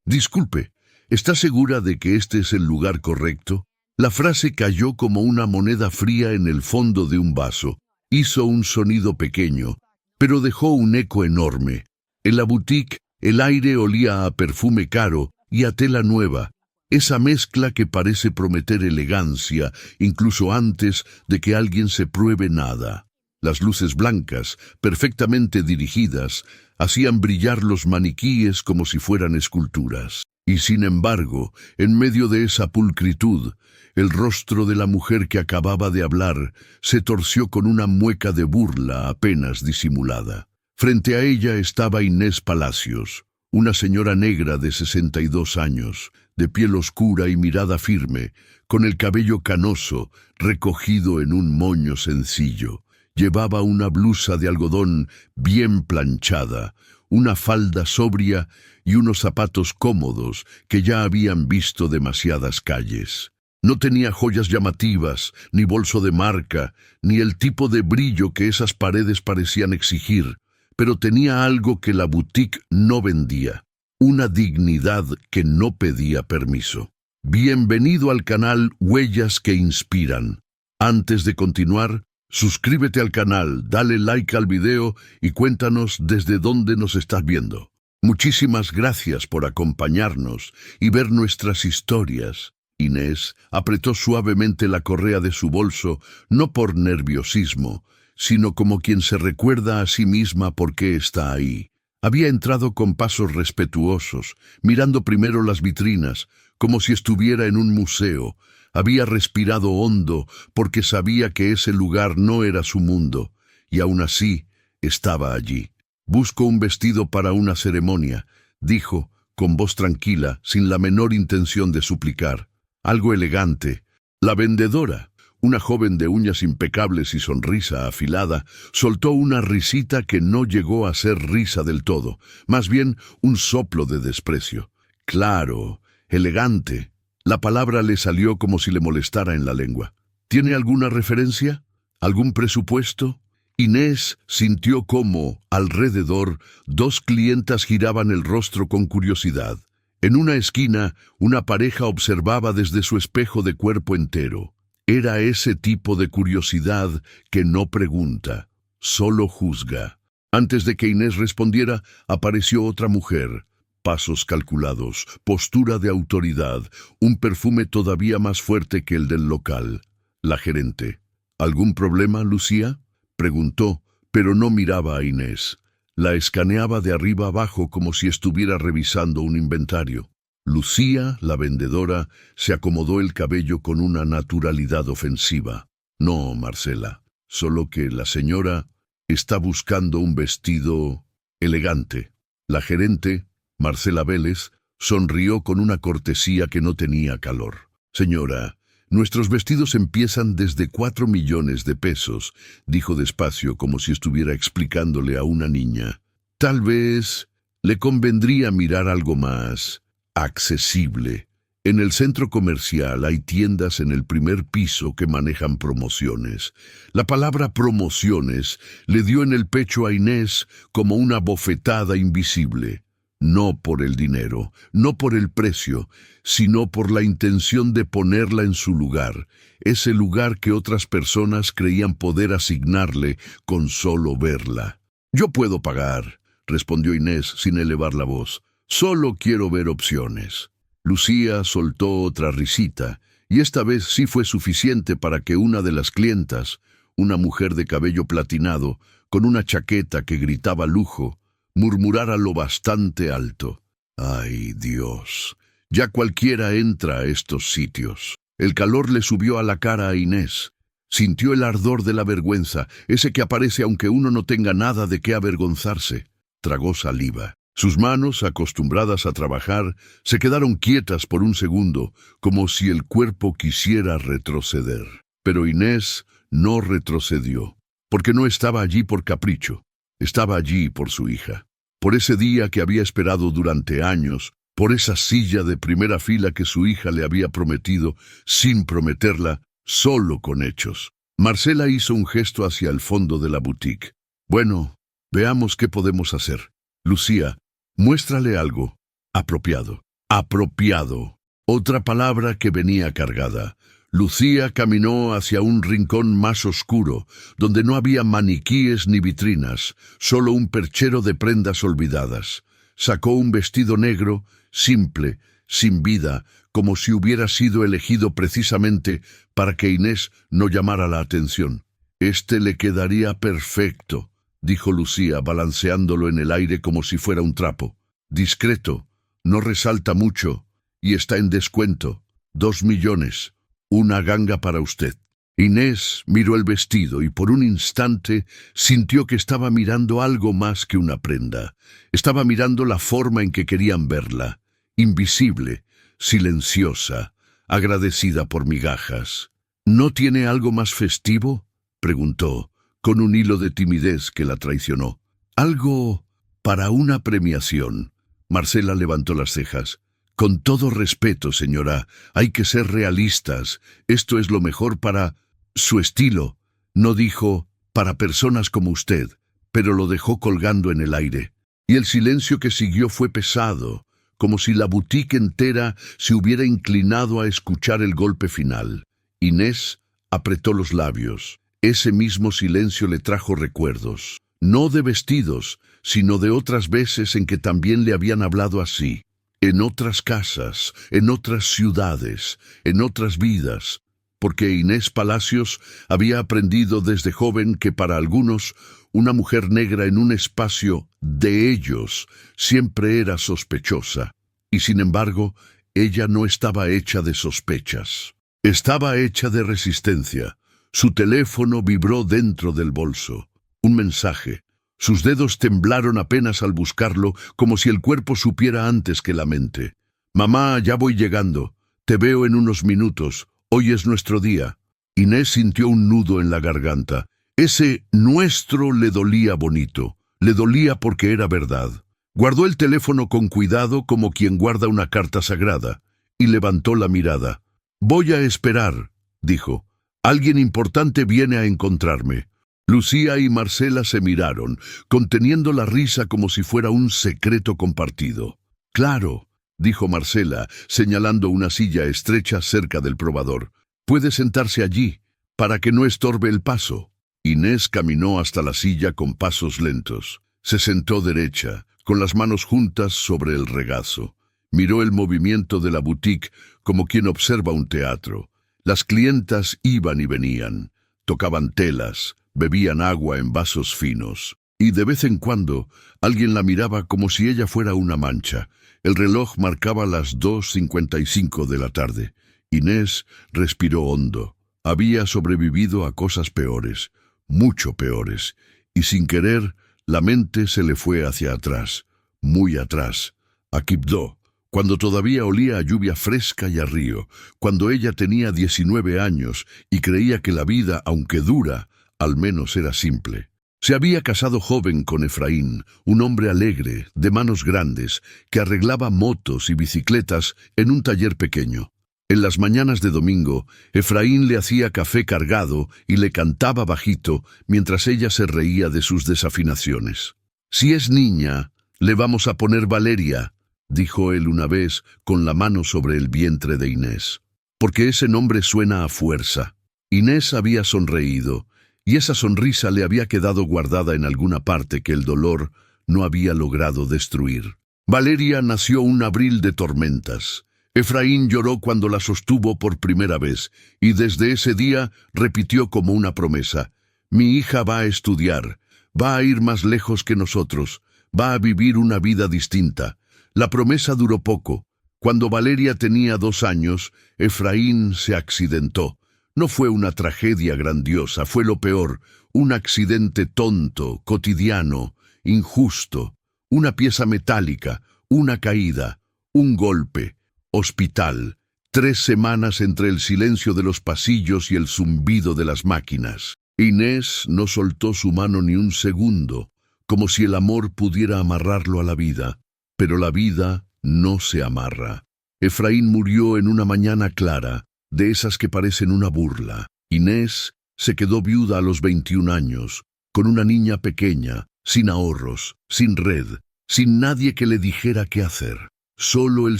Disculpe, ¿está segura de que este es el lugar correcto? La frase cayó como una moneda fría en el fondo de un vaso. Hizo un sonido pequeño, pero dejó un eco enorme. En la boutique, el aire olía a perfume caro y a tela nueva, esa mezcla que parece prometer elegancia, incluso antes de que alguien se pruebe nada. Las luces blancas, perfectamente dirigidas, hacían brillar los maniquíes como si fueran esculturas. Y sin embargo, en medio de esa pulcritud, el rostro de la mujer que acababa de hablar se torció con una mueca de burla apenas disimulada. Frente a ella estaba Inés Palacios, una señora negra de 62 años, de piel oscura y mirada firme, con el cabello canoso, recogido en un moño sencillo. Llevaba una blusa de algodón bien planchada, una falda sobria y unos zapatos cómodos que ya habían visto demasiadas calles. No tenía joyas llamativas, ni bolso de marca, ni el tipo de brillo que esas paredes parecían exigir, pero tenía algo que la boutique no vendía, una dignidad que no pedía permiso. Bienvenido al canal Huellas que Inspiran. Antes de continuar, suscríbete al canal, dale like al video y cuéntanos desde dónde nos estás viendo. Muchísimas gracias por acompañarnos y ver nuestras historias. Inés apretó suavemente la correa de su bolso, no por nerviosismo, sino como quien se recuerda a sí misma por qué está ahí. Había entrado con pasos respetuosos, mirando primero las vitrinas, como si estuviera en un museo. Había respirado hondo porque sabía que ese lugar no era su mundo, y aún así estaba allí. «Busco un vestido para una ceremonia», dijo, con voz tranquila, sin la menor intención de suplicar. Algo elegante. La vendedora, una joven de uñas impecables y sonrisa afilada, soltó una risita que no llegó a ser risa del todo, más bien un soplo de desprecio. «Claro, elegante». La palabra le salió como si le molestara en la lengua. «¿Tiene alguna referencia? ¿Algún presupuesto?» Inés sintió cómo, alrededor, dos clientas giraban el rostro con curiosidad. En una esquina, una pareja observaba desde su espejo de cuerpo entero. Era ese tipo de curiosidad que no pregunta, solo juzga. Antes de que Inés respondiera, apareció otra mujer. Pasos calculados, postura de autoridad, un perfume todavía más fuerte que el del local. La gerente. «¿Algún problema, Lucía?», preguntó, pero no miraba a Inés. La escaneaba de arriba abajo como si estuviera revisando un inventario. Lucía, la vendedora, se acomodó el cabello con una naturalidad ofensiva. «No, Marcela, solo que la señora está buscando un vestido elegante». La gerente, Marcela Vélez, sonrió con una cortesía que no tenía calor. «Señora, nuestros vestidos empiezan desde 4 millones de pesos», dijo despacio como si estuviera explicándole a una niña. «Tal vez le convendría mirar algo más accesible. En el centro comercial hay tiendas en el primer piso que manejan promociones». La palabra promociones le dio en el pecho a Inés como una bofetada invisible. No por el dinero, no por el precio, sino por la intención de ponerla en su lugar, ese lugar que otras personas creían poder asignarle con solo verla. «Yo puedo pagar», respondió Inés sin elevar la voz. «Solo quiero ver opciones». Lucía soltó otra risita, y esta vez sí fue suficiente para que una de las clientas, una mujer de cabello platinado, con una chaqueta que gritaba lujo, murmurara lo bastante alto: «Ay, Dios, ya cualquiera entra a estos sitios». El calor le subió a la cara a Inés. Sintió el ardor de la vergüenza, ese que aparece aunque uno no tenga nada de qué avergonzarse. Tragó saliva. Sus manos, acostumbradas a trabajar, se quedaron quietas por un segundo, como si el cuerpo quisiera retroceder. Pero Inés no retrocedió, porque no estaba allí por capricho. Estaba allí por su hija, por ese día que había esperado durante años, por esa silla de primera fila que su hija le había prometido, sin prometerla, solo con hechos. Marcela hizo un gesto hacia el fondo de la boutique. «Bueno, veamos qué podemos hacer. Lucía, muéstrale algo apropiado». Apropiado. Otra palabra que venía cargada. Lucía caminó hacia un rincón más oscuro, donde no había maniquíes ni vitrinas, solo un perchero de prendas olvidadas. Sacó un vestido negro, simple, sin vida, como si hubiera sido elegido precisamente para que Inés no llamara la atención. «Este le quedaría perfecto», dijo Lucía, balanceándolo en el aire como si fuera un trapo. «Discreto, no resalta mucho, y está en descuento. 2 millones. Una ganga para usted». Inés miró el vestido y por un instante sintió que estaba mirando algo más que una prenda. Estaba mirando la forma en que querían verla, invisible, silenciosa, agradecida por migajas. «¿No tiene algo más festivo?», preguntó, con un hilo de timidez que la traicionó. «Algo para una premiación». Marcela levantó las cejas. «Con todo respeto, señora, hay que ser realistas. Esto es lo mejor para su estilo». No dijo «para personas como usted», pero lo dejó colgando en el aire. Y el silencio que siguió fue pesado, como si la boutique entera se hubiera inclinado a escuchar el golpe final. Inés apretó los labios. Ese mismo silencio le trajo recuerdos, no de vestidos, sino de otras veces en que también le habían hablado así. En otras casas, en otras ciudades, en otras vidas, porque Inés Palacios había aprendido desde joven que para algunos una mujer negra en un espacio de ellos siempre era sospechosa, y sin embargo ella no estaba hecha de sospechas, estaba hecha de resistencia. Su teléfono vibró dentro del bolso. Un mensaje. Sus dedos temblaron apenas al buscarlo, como si el cuerpo supiera antes que la mente. «Mamá, ya voy llegando. Te veo en unos minutos. Hoy es nuestro día». Inés sintió un nudo en la garganta. Ese «nuestro» le dolía bonito. Le dolía porque era verdad. Guardó el teléfono con cuidado como quien guarda una carta sagrada, y levantó la mirada. «Voy a esperar», dijo. «Alguien importante viene a encontrarme». Lucía y Marcela se miraron, conteniendo la risa como si fuera un secreto compartido. «Claro», dijo Marcela, señalando una silla estrecha cerca del probador. «Puede sentarse allí, para que no estorbe el paso». Inés caminó hasta la silla con pasos lentos. Se sentó derecha, con las manos juntas sobre el regazo. Miró el movimiento de la boutique como quien observa un teatro. Las clientas iban y venían, tocaban telas, bebían agua en vasos finos, y de vez en cuando alguien la miraba como si ella fuera una mancha. El reloj marcaba las 2:55 de la tarde. Inés respiró hondo. Había sobrevivido a cosas peores, mucho peores, y sin querer la mente se le fue hacia atrás, muy atrás, a Quibdó, cuando todavía olía a lluvia fresca y a río, cuando ella tenía 19 años y creía que la vida, aunque dura, al menos era simple. Se había casado joven con Efraín, un hombre alegre, de manos grandes, que arreglaba motos y bicicletas en un taller pequeño. En las mañanas de domingo, Efraín le hacía café cargado y le cantaba bajito mientras ella se reía de sus desafinaciones. «Si es niña, le vamos a poner Valeria», dijo él una vez con la mano sobre el vientre de Inés, «porque ese nombre suena a fuerza». Inés había sonreído, y esa sonrisa le había quedado guardada en alguna parte que el dolor no había logrado destruir. Valeria nació un abril de tormentas. Efraín lloró cuando la sostuvo por primera vez, y desde ese día repitió como una promesa: «Mi hija va a estudiar, va a ir más lejos que nosotros, va a vivir una vida distinta». La promesa duró poco. Cuando Valeria tenía 2 años, Efraín se accidentó. No fue una tragedia grandiosa, fue lo peor, un accidente tonto, cotidiano, injusto, una pieza metálica, una caída, un golpe, hospital, 3 semanas entre el silencio de los pasillos y el zumbido de las máquinas. Inés no soltó su mano ni un segundo, como si el amor pudiera amarrarlo a la vida, pero la vida no se amarra. Efraín murió en una mañana clara, de esas que parecen una burla. Inés se quedó viuda a los 21 años, con una niña pequeña, sin ahorros, sin red, sin nadie que le dijera qué hacer. solo el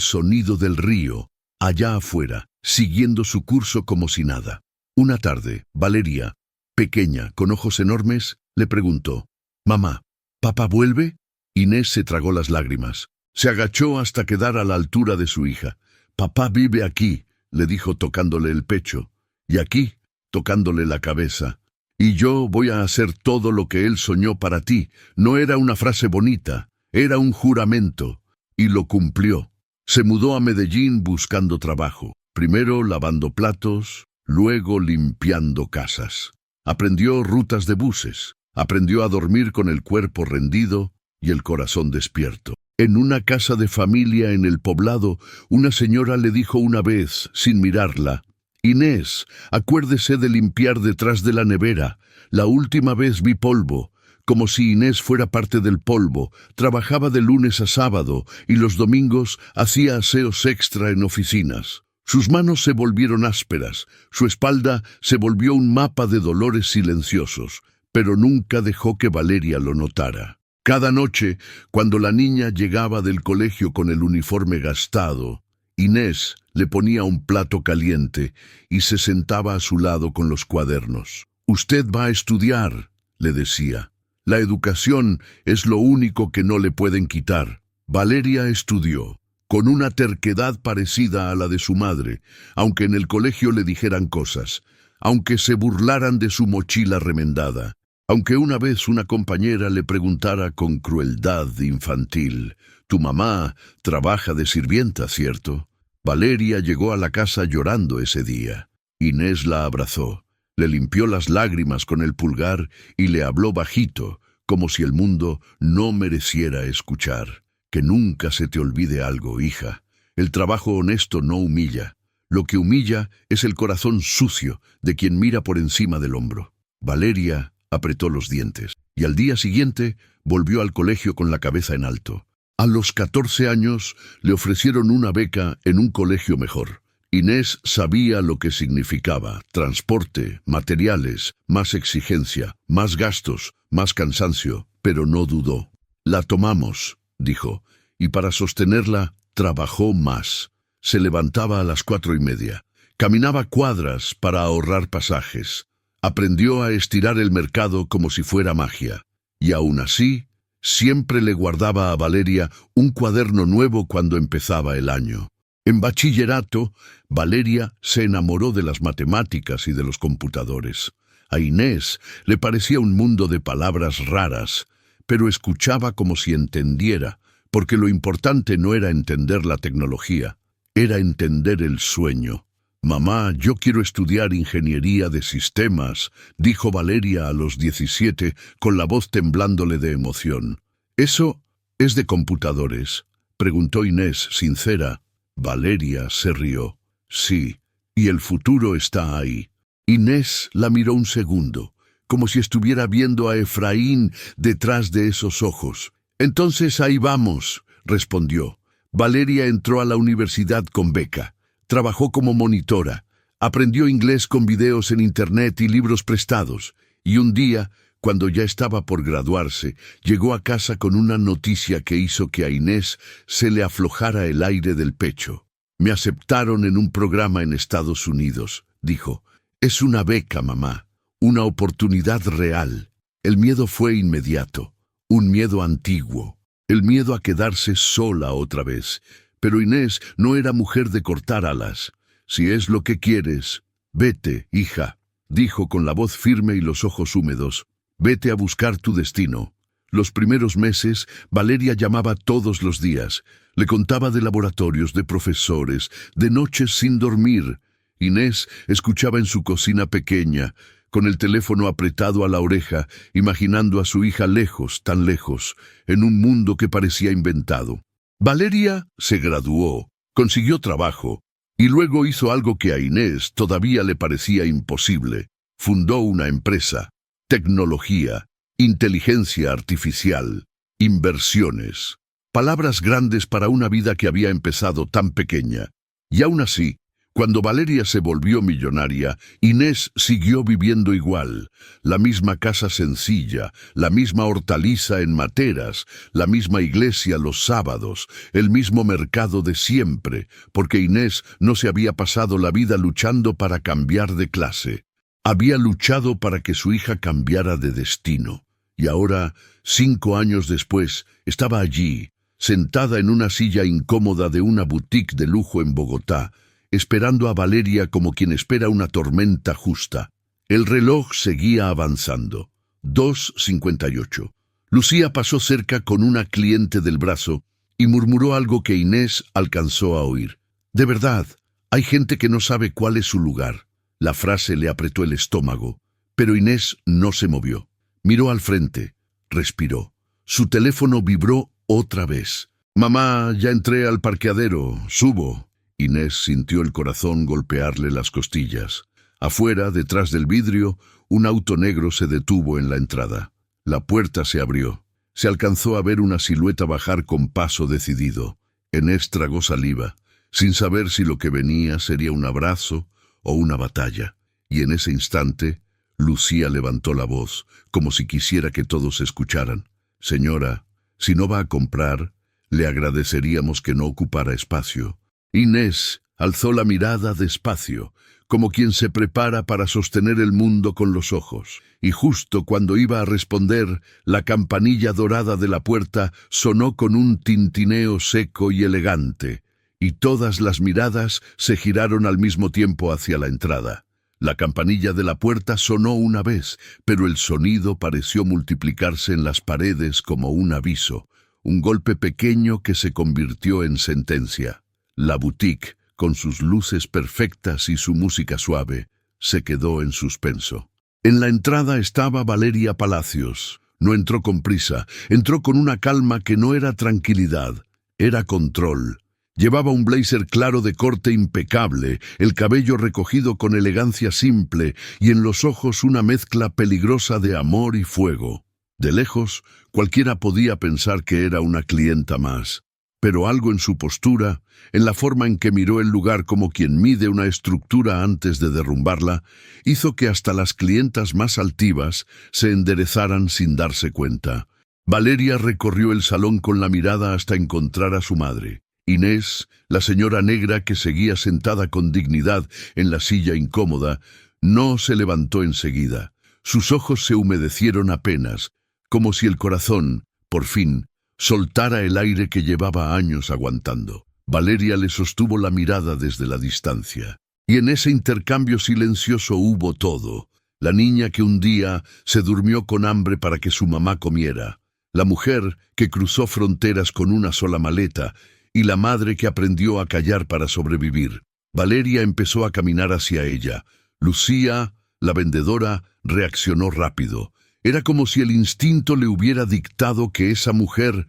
sonido del río, allá afuera, siguiendo su curso como si nada. Una tarde, Valeria, pequeña, con ojos enormes, le preguntó: «Mamá, ¿papá vuelve?». Inés se tragó las lágrimas. Se agachó hasta quedar a la altura de su hija. «Papá vive aquí», le dijo tocándole el pecho, «y aquí», tocándole la cabeza. «Y yo voy a hacer todo lo que él soñó para ti». No era una frase bonita, era un juramento, y lo cumplió. Se mudó a Medellín buscando trabajo, primero lavando platos, luego limpiando casas. Aprendió rutas de buses, aprendió a dormir con el cuerpo rendido y el corazón despierto. En una casa de familia en el poblado, una señora le dijo una vez, sin mirarla: «Inés, acuérdese de limpiar detrás de la nevera. La última vez vi polvo», como si Inés fuera parte del polvo. Trabajaba de lunes a sábado y los domingos hacía aseos extra en oficinas. Sus manos se volvieron ásperas, su espalda se volvió un mapa de dolores silenciosos, pero nunca dejó que Valeria lo notara. Cada noche, cuando la niña llegaba del colegio con el uniforme gastado, Inés le ponía un plato caliente y se sentaba a su lado con los cuadernos. «Usted va a estudiar», le decía. «La educación es lo único que no le pueden quitar». Valeria estudió, con una terquedad parecida a la de su madre, aunque en el colegio le dijeran cosas, aunque se burlaran de su mochila remendada, aunque una vez una compañera le preguntara con crueldad infantil: «Tu mamá trabaja de sirvienta, ¿cierto?». Valeria llegó a la casa llorando ese día. Inés la abrazó, le limpió las lágrimas con el pulgar y le habló bajito, como si el mundo no mereciera escuchar. «Que nunca se te olvide algo, hija. El trabajo honesto no humilla. Lo que humilla es el corazón sucio de quien mira por encima del hombro». Valeria apretó los dientes y al día siguiente volvió al colegio con la cabeza en alto. A los 14 años le ofrecieron una beca en un colegio mejor. Inés sabía lo que significaba: transporte, materiales, más exigencia, más gastos, más cansancio, pero no dudó. «La tomamos», dijo, y para sostenerla trabajó más. Se levantaba a las 4:30, caminaba cuadras para ahorrar pasajes. Aprendió a estirar el mercado como si fuera magia. Y aún así, siempre le guardaba a Valeria un cuaderno nuevo cuando empezaba el año. En bachillerato, Valeria se enamoró de las matemáticas y de los computadores. A Inés le parecía un mundo de palabras raras, pero escuchaba como si entendiera, porque lo importante no era entender la tecnología, era entender el sueño. «Mamá, yo quiero estudiar ingeniería de sistemas», dijo Valeria a los 17, con la voz temblándole de emoción. «¿Eso es de computadores?», preguntó Inés, sincera. Valeria se rió. «Sí, y el futuro está ahí». Inés la miró un segundo, como si estuviera viendo a Efraín detrás de esos ojos. «Entonces ahí vamos», respondió. Valeria entró a la universidad con beca. Trabajó como monitora, aprendió inglés con videos en internet y libros prestados, y un día, cuando ya estaba por graduarse, llegó a casa con una noticia que hizo que a Inés se le aflojara el aire del pecho. «Me aceptaron en un programa en Estados Unidos», dijo. «Es una beca, mamá, una oportunidad real». El miedo fue inmediato, un miedo antiguo, el miedo a quedarse sola otra vez. Pero Inés no era mujer de cortar alas. «Si es lo que quieres, vete, hija», dijo con la voz firme y los ojos húmedos. «Vete a buscar tu destino». Los primeros meses, Valeria llamaba todos los días. Le contaba de laboratorios, de profesores, de noches sin dormir. Inés escuchaba en su cocina pequeña, con el teléfono apretado a la oreja, imaginando a su hija lejos, tan lejos, en un mundo que parecía inventado. Valeria se graduó, consiguió trabajo, y luego hizo algo que a Inés todavía le parecía imposible. Fundó una empresa, tecnología, inteligencia artificial, inversiones. Palabras grandes para una vida que había empezado tan pequeña. Y aún así, Cuando Valeria se volvió millonaria, Inés siguió viviendo igual. La misma casa sencilla, la misma hortaliza en materas, la misma iglesia los sábados, el mismo mercado de siempre, porque Inés no se había pasado la vida luchando para cambiar de clase. Había luchado para que su hija cambiara de destino. Y ahora, 5 años después, estaba allí, sentada en una silla incómoda de una boutique de lujo en Bogotá, esperando a Valeria como quien espera una tormenta justa. El reloj seguía avanzando. 2:58. Lucía pasó cerca con una cliente del brazo y murmuró algo que Inés alcanzó a oír. De verdad, hay gente que no sabe cuál es su lugar. La frase le apretó el estómago, pero Inés no se movió. Miró al frente, respiró. Su teléfono vibró otra vez. Mamá, ya entré al parqueadero, subo. Inés sintió el corazón golpearle las costillas. Afuera, detrás del vidrio, un auto negro se detuvo en la entrada. La puerta se abrió. Se alcanzó a ver una silueta bajar con paso decidido. Inés tragó saliva, sin saber si lo que venía sería un abrazo o una batalla. Y en ese instante, Lucía levantó la voz, como si quisiera que todos escucharan. Señora, si no va a comprar, le agradeceríamos que no ocupara espacio. Inés alzó la mirada despacio, como quien se prepara para sostener el mundo con los ojos, y justo cuando iba a responder, la campanilla dorada de la puerta sonó con un tintineo seco y elegante, y todas las miradas se giraron al mismo tiempo hacia la entrada. La campanilla de la puerta sonó una vez, pero el sonido pareció multiplicarse en las paredes como un aviso, un golpe pequeño que se convirtió en sentencia. La boutique, con sus luces perfectas y su música suave, se quedó en suspenso. En la entrada estaba Valeria Palacios. No entró con prisa, entró con una calma que no era tranquilidad, era control. Llevaba un blazer claro de corte impecable, el cabello recogido con elegancia simple y en los ojos una mezcla peligrosa de amor y fuego. De lejos, cualquiera podía pensar que era una clienta más. Pero algo en su postura, en la forma en que miró el lugar como quien mide una estructura antes de derrumbarla, hizo que hasta las clientas más altivas se enderezaran sin darse cuenta. Valeria recorrió el salón con la mirada hasta encontrar a su madre. Inés, la señora negra que seguía sentada con dignidad en la silla incómoda, no se levantó enseguida. Sus ojos se humedecieron apenas, como si el corazón, por fin, soltara el aire que llevaba años aguantando. Valeria le sostuvo la mirada desde la distancia. Y en ese intercambio silencioso hubo todo. La niña que un día se durmió con hambre para que su mamá comiera. La mujer que cruzó fronteras con una sola maleta. Y la madre que aprendió a callar para sobrevivir. Valeria empezó a caminar hacia ella. Lucía, la vendedora, reaccionó rápido. Era como si el instinto le hubiera dictado que esa mujer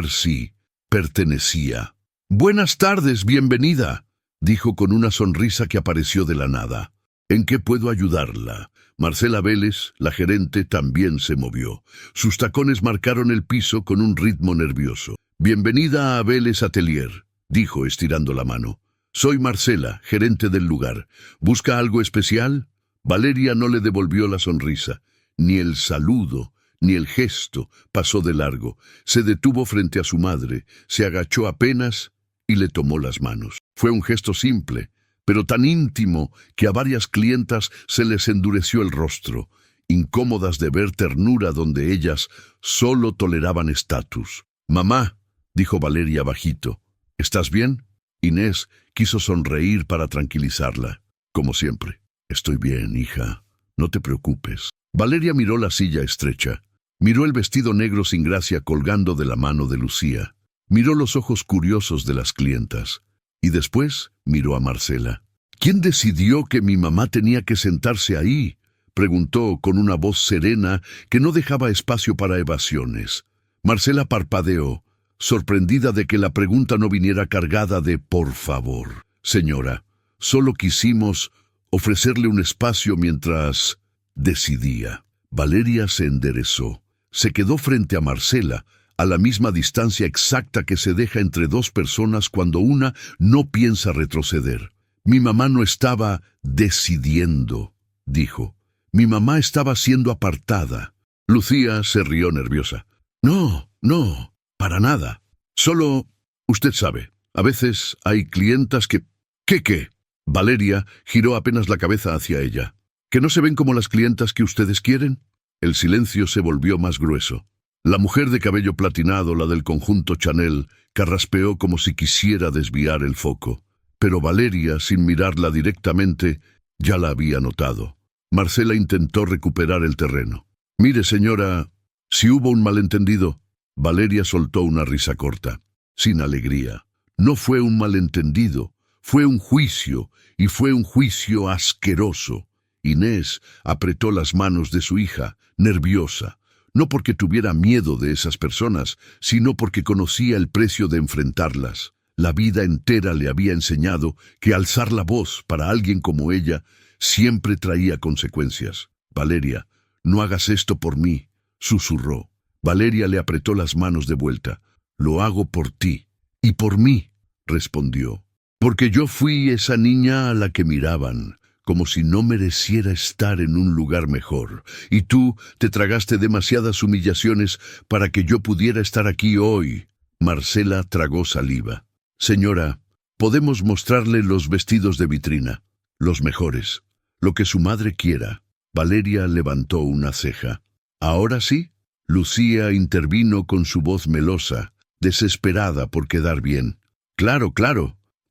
sí, pertenecía. «Buenas tardes, bienvenida», dijo con una sonrisa que apareció de la nada. «¿En qué puedo ayudarla?» Marcela Vélez, la gerente, también se movió. Sus tacones marcaron el piso con un ritmo nervioso. «Bienvenida a Vélez Atelier», dijo estirando la mano. «Soy Marcela, gerente del lugar. ¿Busca algo especial?» Valeria no le devolvió la sonrisa. Ni el saludo, ni el gesto pasó de largo. Se detuvo frente a su madre, se agachó apenas y le tomó las manos. Fue un gesto simple, pero tan íntimo que a varias clientas se les endureció el rostro, incómodas de ver ternura donde ellas solo toleraban estatus. «Mamá», dijo Valeria bajito, «¿estás bien?» Inés quiso sonreír para tranquilizarla. «Como siempre, estoy bien, hija, no te preocupes». Valeria miró la silla estrecha, miró el vestido negro sin gracia colgando de la mano de Lucía, miró los ojos curiosos de las clientas y después miró a Marcela. «¿Quién decidió que mi mamá tenía que sentarse ahí?», preguntó con una voz serena que no dejaba espacio para evasiones. Marcela parpadeó, sorprendida de que la pregunta no viniera cargada de «por favor». «Señora, solo quisimos ofrecerle un espacio mientras decidía». Valeria se enderezó. Se quedó frente a Marcela, a la misma distancia exacta que se deja entre dos personas cuando una no piensa retroceder. Mi mamá no estaba decidiendo, dijo. Mi mamá estaba siendo apartada. Lucía se rió nerviosa. No, no, para nada. Solo, usted sabe, a veces hay clientas que... ¿Qué? Valeria giró apenas la cabeza hacia ella. ¿Que no se ven como las clientas que ustedes quieren? El silencio se volvió más grueso. La mujer de cabello platinado, la del conjunto Chanel, carraspeó como si quisiera desviar el foco. Pero Valeria, sin mirarla directamente, ya la había notado. Marcela intentó recuperar el terreno. Mire, señora, si hubo un malentendido. Valeria soltó una risa corta, sin alegría. No fue un malentendido, fue un juicio, y fue un juicio asqueroso. Inés apretó las manos de su hija, nerviosa, no porque tuviera miedo de esas personas, sino porque conocía el precio de enfrentarlas. La vida entera le había enseñado que alzar la voz para alguien como ella siempre traía consecuencias. Valeria, no hagas esto por mí, susurró. Valeria le apretó las manos de vuelta. Lo hago por ti. Y por mí, respondió. Porque yo fui esa niña a la que miraban, como si no mereciera estar en un lugar mejor. Y tú te tragaste demasiadas humillaciones para que yo pudiera estar aquí hoy. Marcela tragó saliva. Señora, podemos mostrarle los vestidos de vitrina, los mejores, lo que su madre quiera. Valeria levantó una ceja. ¿Ahora sí? Lucía intervino con su voz melosa, desesperada por quedar bien. Claro,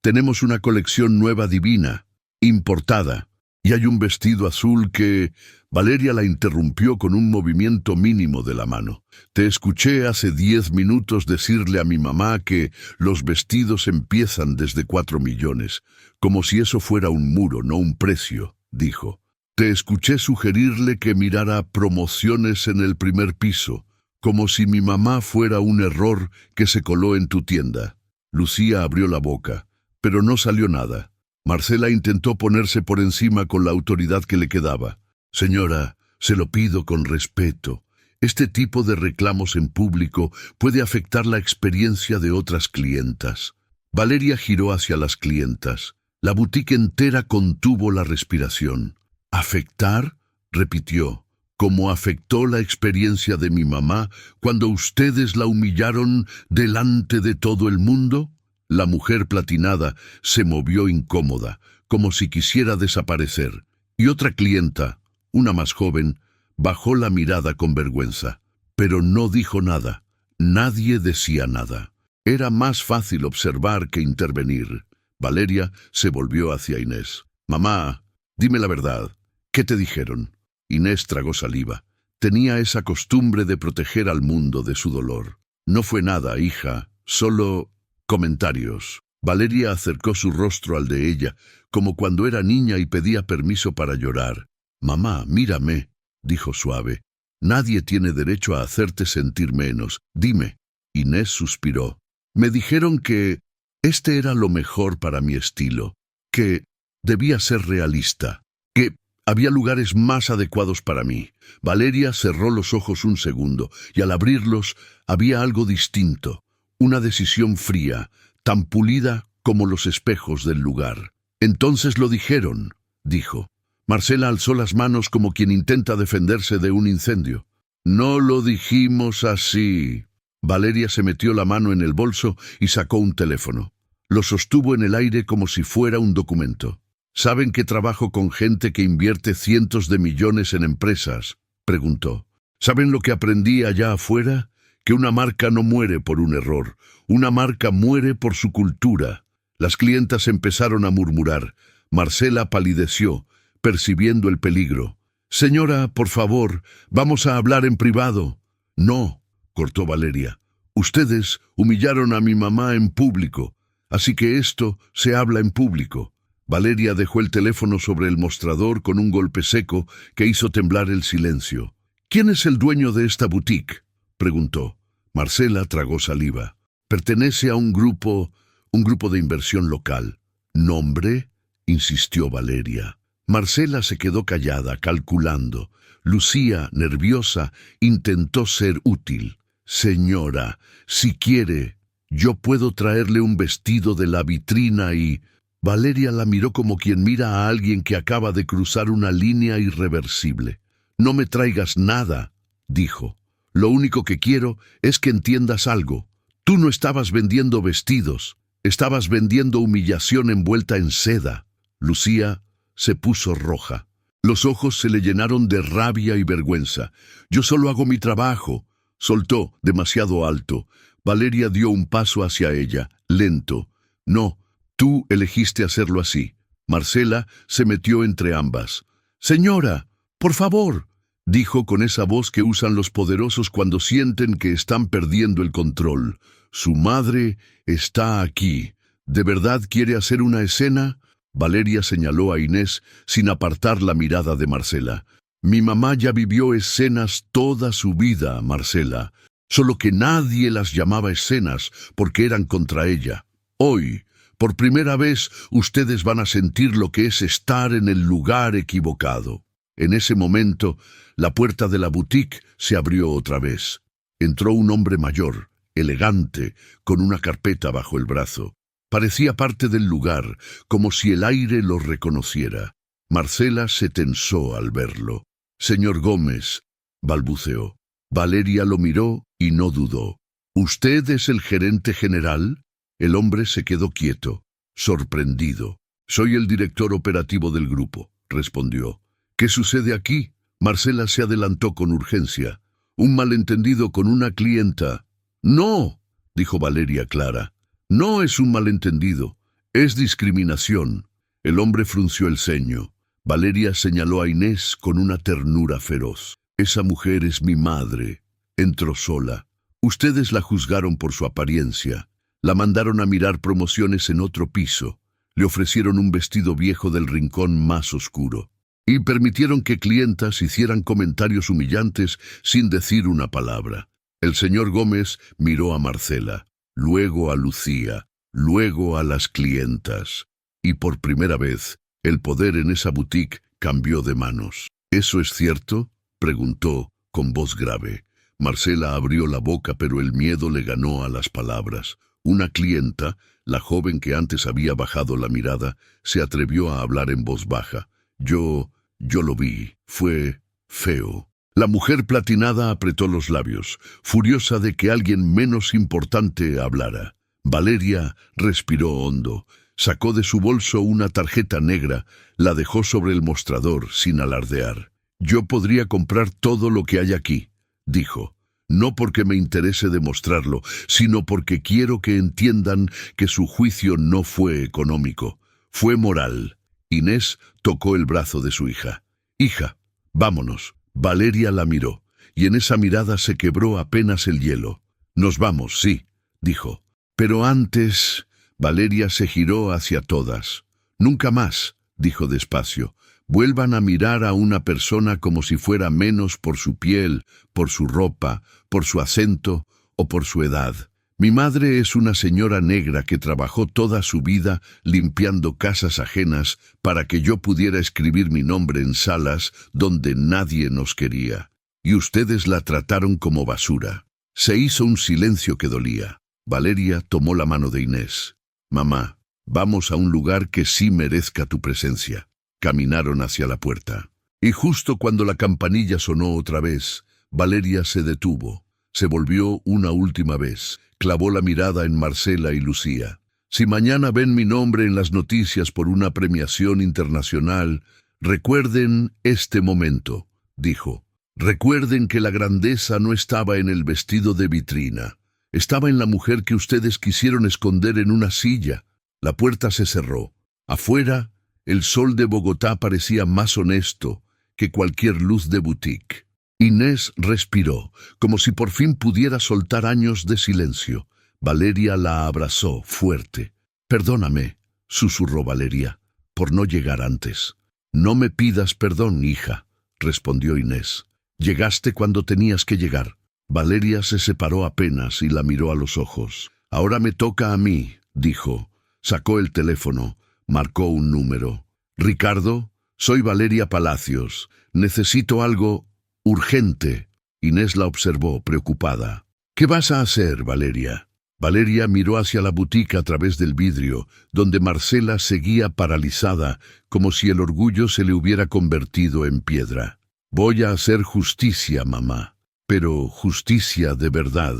tenemos una colección nueva divina, importada, y hay un vestido azul que... Valeria la interrumpió con un movimiento mínimo de la mano. Te escuché hace 10 minutos decirle a mi mamá que los vestidos empiezan desde 4 millones, como si eso fuera un muro, no un precio, dijo. Te escuché sugerirle que mirara promociones en el primer piso, como si mi mamá fuera un error que se coló en tu tienda. Lucía abrió la boca, pero no salió nada. Marcela intentó ponerse por encima con la autoridad que le quedaba. Señora, se lo pido con respeto. Este tipo de reclamos en público puede afectar la experiencia de otras clientas. Valeria giró hacia las clientas. La boutique entera contuvo la respiración. ¿Afectar? Repitió. ¿Cómo afectó la experiencia de mi mamá cuando ustedes la humillaron delante de todo el mundo? La mujer platinada se movió incómoda, como si quisiera desaparecer. Y otra clienta, una más joven, bajó la mirada con vergüenza, pero no dijo nada. Nadie decía nada. Era más fácil observar que intervenir. Valeria se volvió hacia Inés. Mamá, dime la verdad. ¿Qué te dijeron? Inés tragó saliva. Tenía esa costumbre de proteger al mundo de su dolor. No fue nada, hija, solo comentarios. Valeria acercó su rostro al de ella, como cuando era niña y pedía permiso para llorar. Mamá, mírame, dijo suave. Nadie tiene derecho a hacerte sentir menos. Dime. Inés suspiró. Me dijeron que este era lo mejor para mi estilo, que debía ser realista, que había lugares más adecuados para mí. Valeria cerró los ojos un segundo, y al abrirlos había algo distinto, una decisión fría, tan pulida como los espejos del lugar. Entonces lo dijeron, dijo. Marcela alzó las manos como quien intenta defenderse de un incendio. No lo dijimos así. Valeria se metió la mano en el bolso y sacó un teléfono. Lo sostuvo en el aire como si fuera un documento. ¿Saben que trabajo con gente que invierte cientos de millones en empresas?, preguntó. ¿Saben lo que aprendí allá afuera? Que una marca no muere por un error. Una marca muere por su cultura. Las clientas empezaron a murmurar. Marcela palideció, percibiendo el peligro. Señora, por favor, vamos a hablar en privado. No, cortó Valeria. Ustedes humillaron a mi mamá en público, así que esto se habla en público. Valeria dejó el teléfono sobre el mostrador con un golpe seco que hizo temblar el silencio. ¿Quién es el dueño de esta boutique?, preguntó. Marcela tragó saliva. Pertenece a un grupo de inversión local. ¿Nombre?, insistió Valeria. Marcela se quedó callada, calculando. Lucía, nerviosa, intentó ser útil. Señora, si quiere, yo puedo traerle un vestido de la vitrina y... Valeria la miró como quien mira a alguien que acaba de cruzar una línea irreversible. «No me traigas nada», dijo. «Lo único que quiero es que entiendas algo. Tú no estabas vendiendo vestidos, estabas vendiendo humillación envuelta en seda». Lucía se puso roja. Los ojos se le llenaron de rabia y vergüenza. «Yo solo hago mi trabajo», soltó demasiado alto. Valeria dio un paso hacia ella, lento. «No, tú elegiste hacerlo así». Marcela se metió entre ambas. «Señora, por favor», dijo con esa voz que usan los poderosos cuando sienten que están perdiendo el control. «Su madre está aquí. ¿De verdad quiere hacer una escena?». Valeria señaló a Inés sin apartar la mirada de Marcela. «Mi mamá ya vivió escenas toda su vida, Marcela, solo que nadie las llamaba escenas porque eran contra ella. Hoy, por primera vez, ustedes van a sentir lo que es estar en el lugar equivocado». En ese momento, la puerta de la boutique se abrió otra vez. Entró un hombre mayor, elegante, con una carpeta bajo el brazo. Parecía parte del lugar, como si el aire lo reconociera. Marcela se tensó al verlo. «Señor Gómez», balbuceó. Valeria lo miró y no dudó. «¿Usted es el gerente general?». El hombre se quedó quieto, sorprendido. «Soy el director operativo del grupo», respondió. «¿Qué sucede aquí?». Marcela se adelantó con urgencia. «Un malentendido con una clienta». «No», dijo Valeria clara. «No es un malentendido, es discriminación». El hombre frunció el ceño. Valeria señaló a Inés con una ternura feroz. «Esa mujer es mi madre. Entró sola. Ustedes la juzgaron por su apariencia. La mandaron a mirar promociones en otro piso. Le ofrecieron un vestido viejo del rincón más oscuro. Y permitieron que clientas hicieran comentarios humillantes sin decir una palabra». El señor Gómez miró a Marcela, luego a Lucía, luego a las clientas. Y por primera vez, el poder en esa boutique cambió de manos. «¿Eso es cierto?», preguntó con voz grave. Marcela abrió la boca, pero el miedo le ganó a las palabras. Una clienta, la joven que antes había bajado la mirada, se atrevió a hablar en voz baja. Yo lo vi. Fue feo». La mujer platinada apretó los labios, furiosa de que alguien menos importante hablara. Valeria respiró hondo. Sacó de su bolso una tarjeta negra, la dejó sobre el mostrador sin alardear. «Yo podría comprar todo lo que hay aquí», dijo. «No porque me interese demostrarlo, sino porque quiero que entiendan que su juicio no fue económico, fue moral». Inés tocó el brazo de su hija. «Hija, vámonos». Valeria la miró, y en esa mirada se quebró apenas el hielo. «Nos vamos, sí», dijo. «Pero antes...». Valeria se giró hacia todas. «Nunca más», dijo despacio, «vuelvan a mirar a una persona como si fuera menos por su piel, por su ropa, por su acento o por su edad. Mi madre es una señora negra que trabajó toda su vida limpiando casas ajenas para que yo pudiera escribir mi nombre en salas donde nadie nos quería. Y ustedes la trataron como basura». Se hizo un silencio que dolía. Valeria tomó la mano de Inés. «Mamá, vamos a un lugar que sí merezca tu presencia». Caminaron hacia la puerta. Y justo cuando la campanilla sonó otra vez, Valeria se detuvo. Se volvió una última vez. Clavó la mirada en Marcela y Lucía. «Si mañana ven mi nombre en las noticias por una premiación internacional, recuerden este momento», dijo. «Recuerden que la grandeza no estaba en el vestido de vitrina. Estaba en la mujer que ustedes quisieron esconder en una silla». La puerta se cerró. Afuera, el sol de Bogotá parecía más honesto que cualquier luz de boutique. Inés respiró, como si por fin pudiera soltar años de silencio. Valeria la abrazó fuerte. «Perdóname», susurró Valeria, «por no llegar antes». «No me pidas perdón, hija», respondió Inés. «Llegaste cuando tenías que llegar». Valeria se separó apenas y la miró a los ojos. «Ahora me toca a mí», dijo. Sacó el teléfono, marcó un número. «Ricardo, soy Valeria Palacios. Necesito algo urgente». Inés la observó, preocupada. «¿Qué vas a hacer, Valeria?». Valeria miró hacia la boutique a través del vidrio, donde Marcela seguía paralizada, como si el orgullo se le hubiera convertido en piedra. «Voy a hacer justicia, mamá, pero justicia de verdad».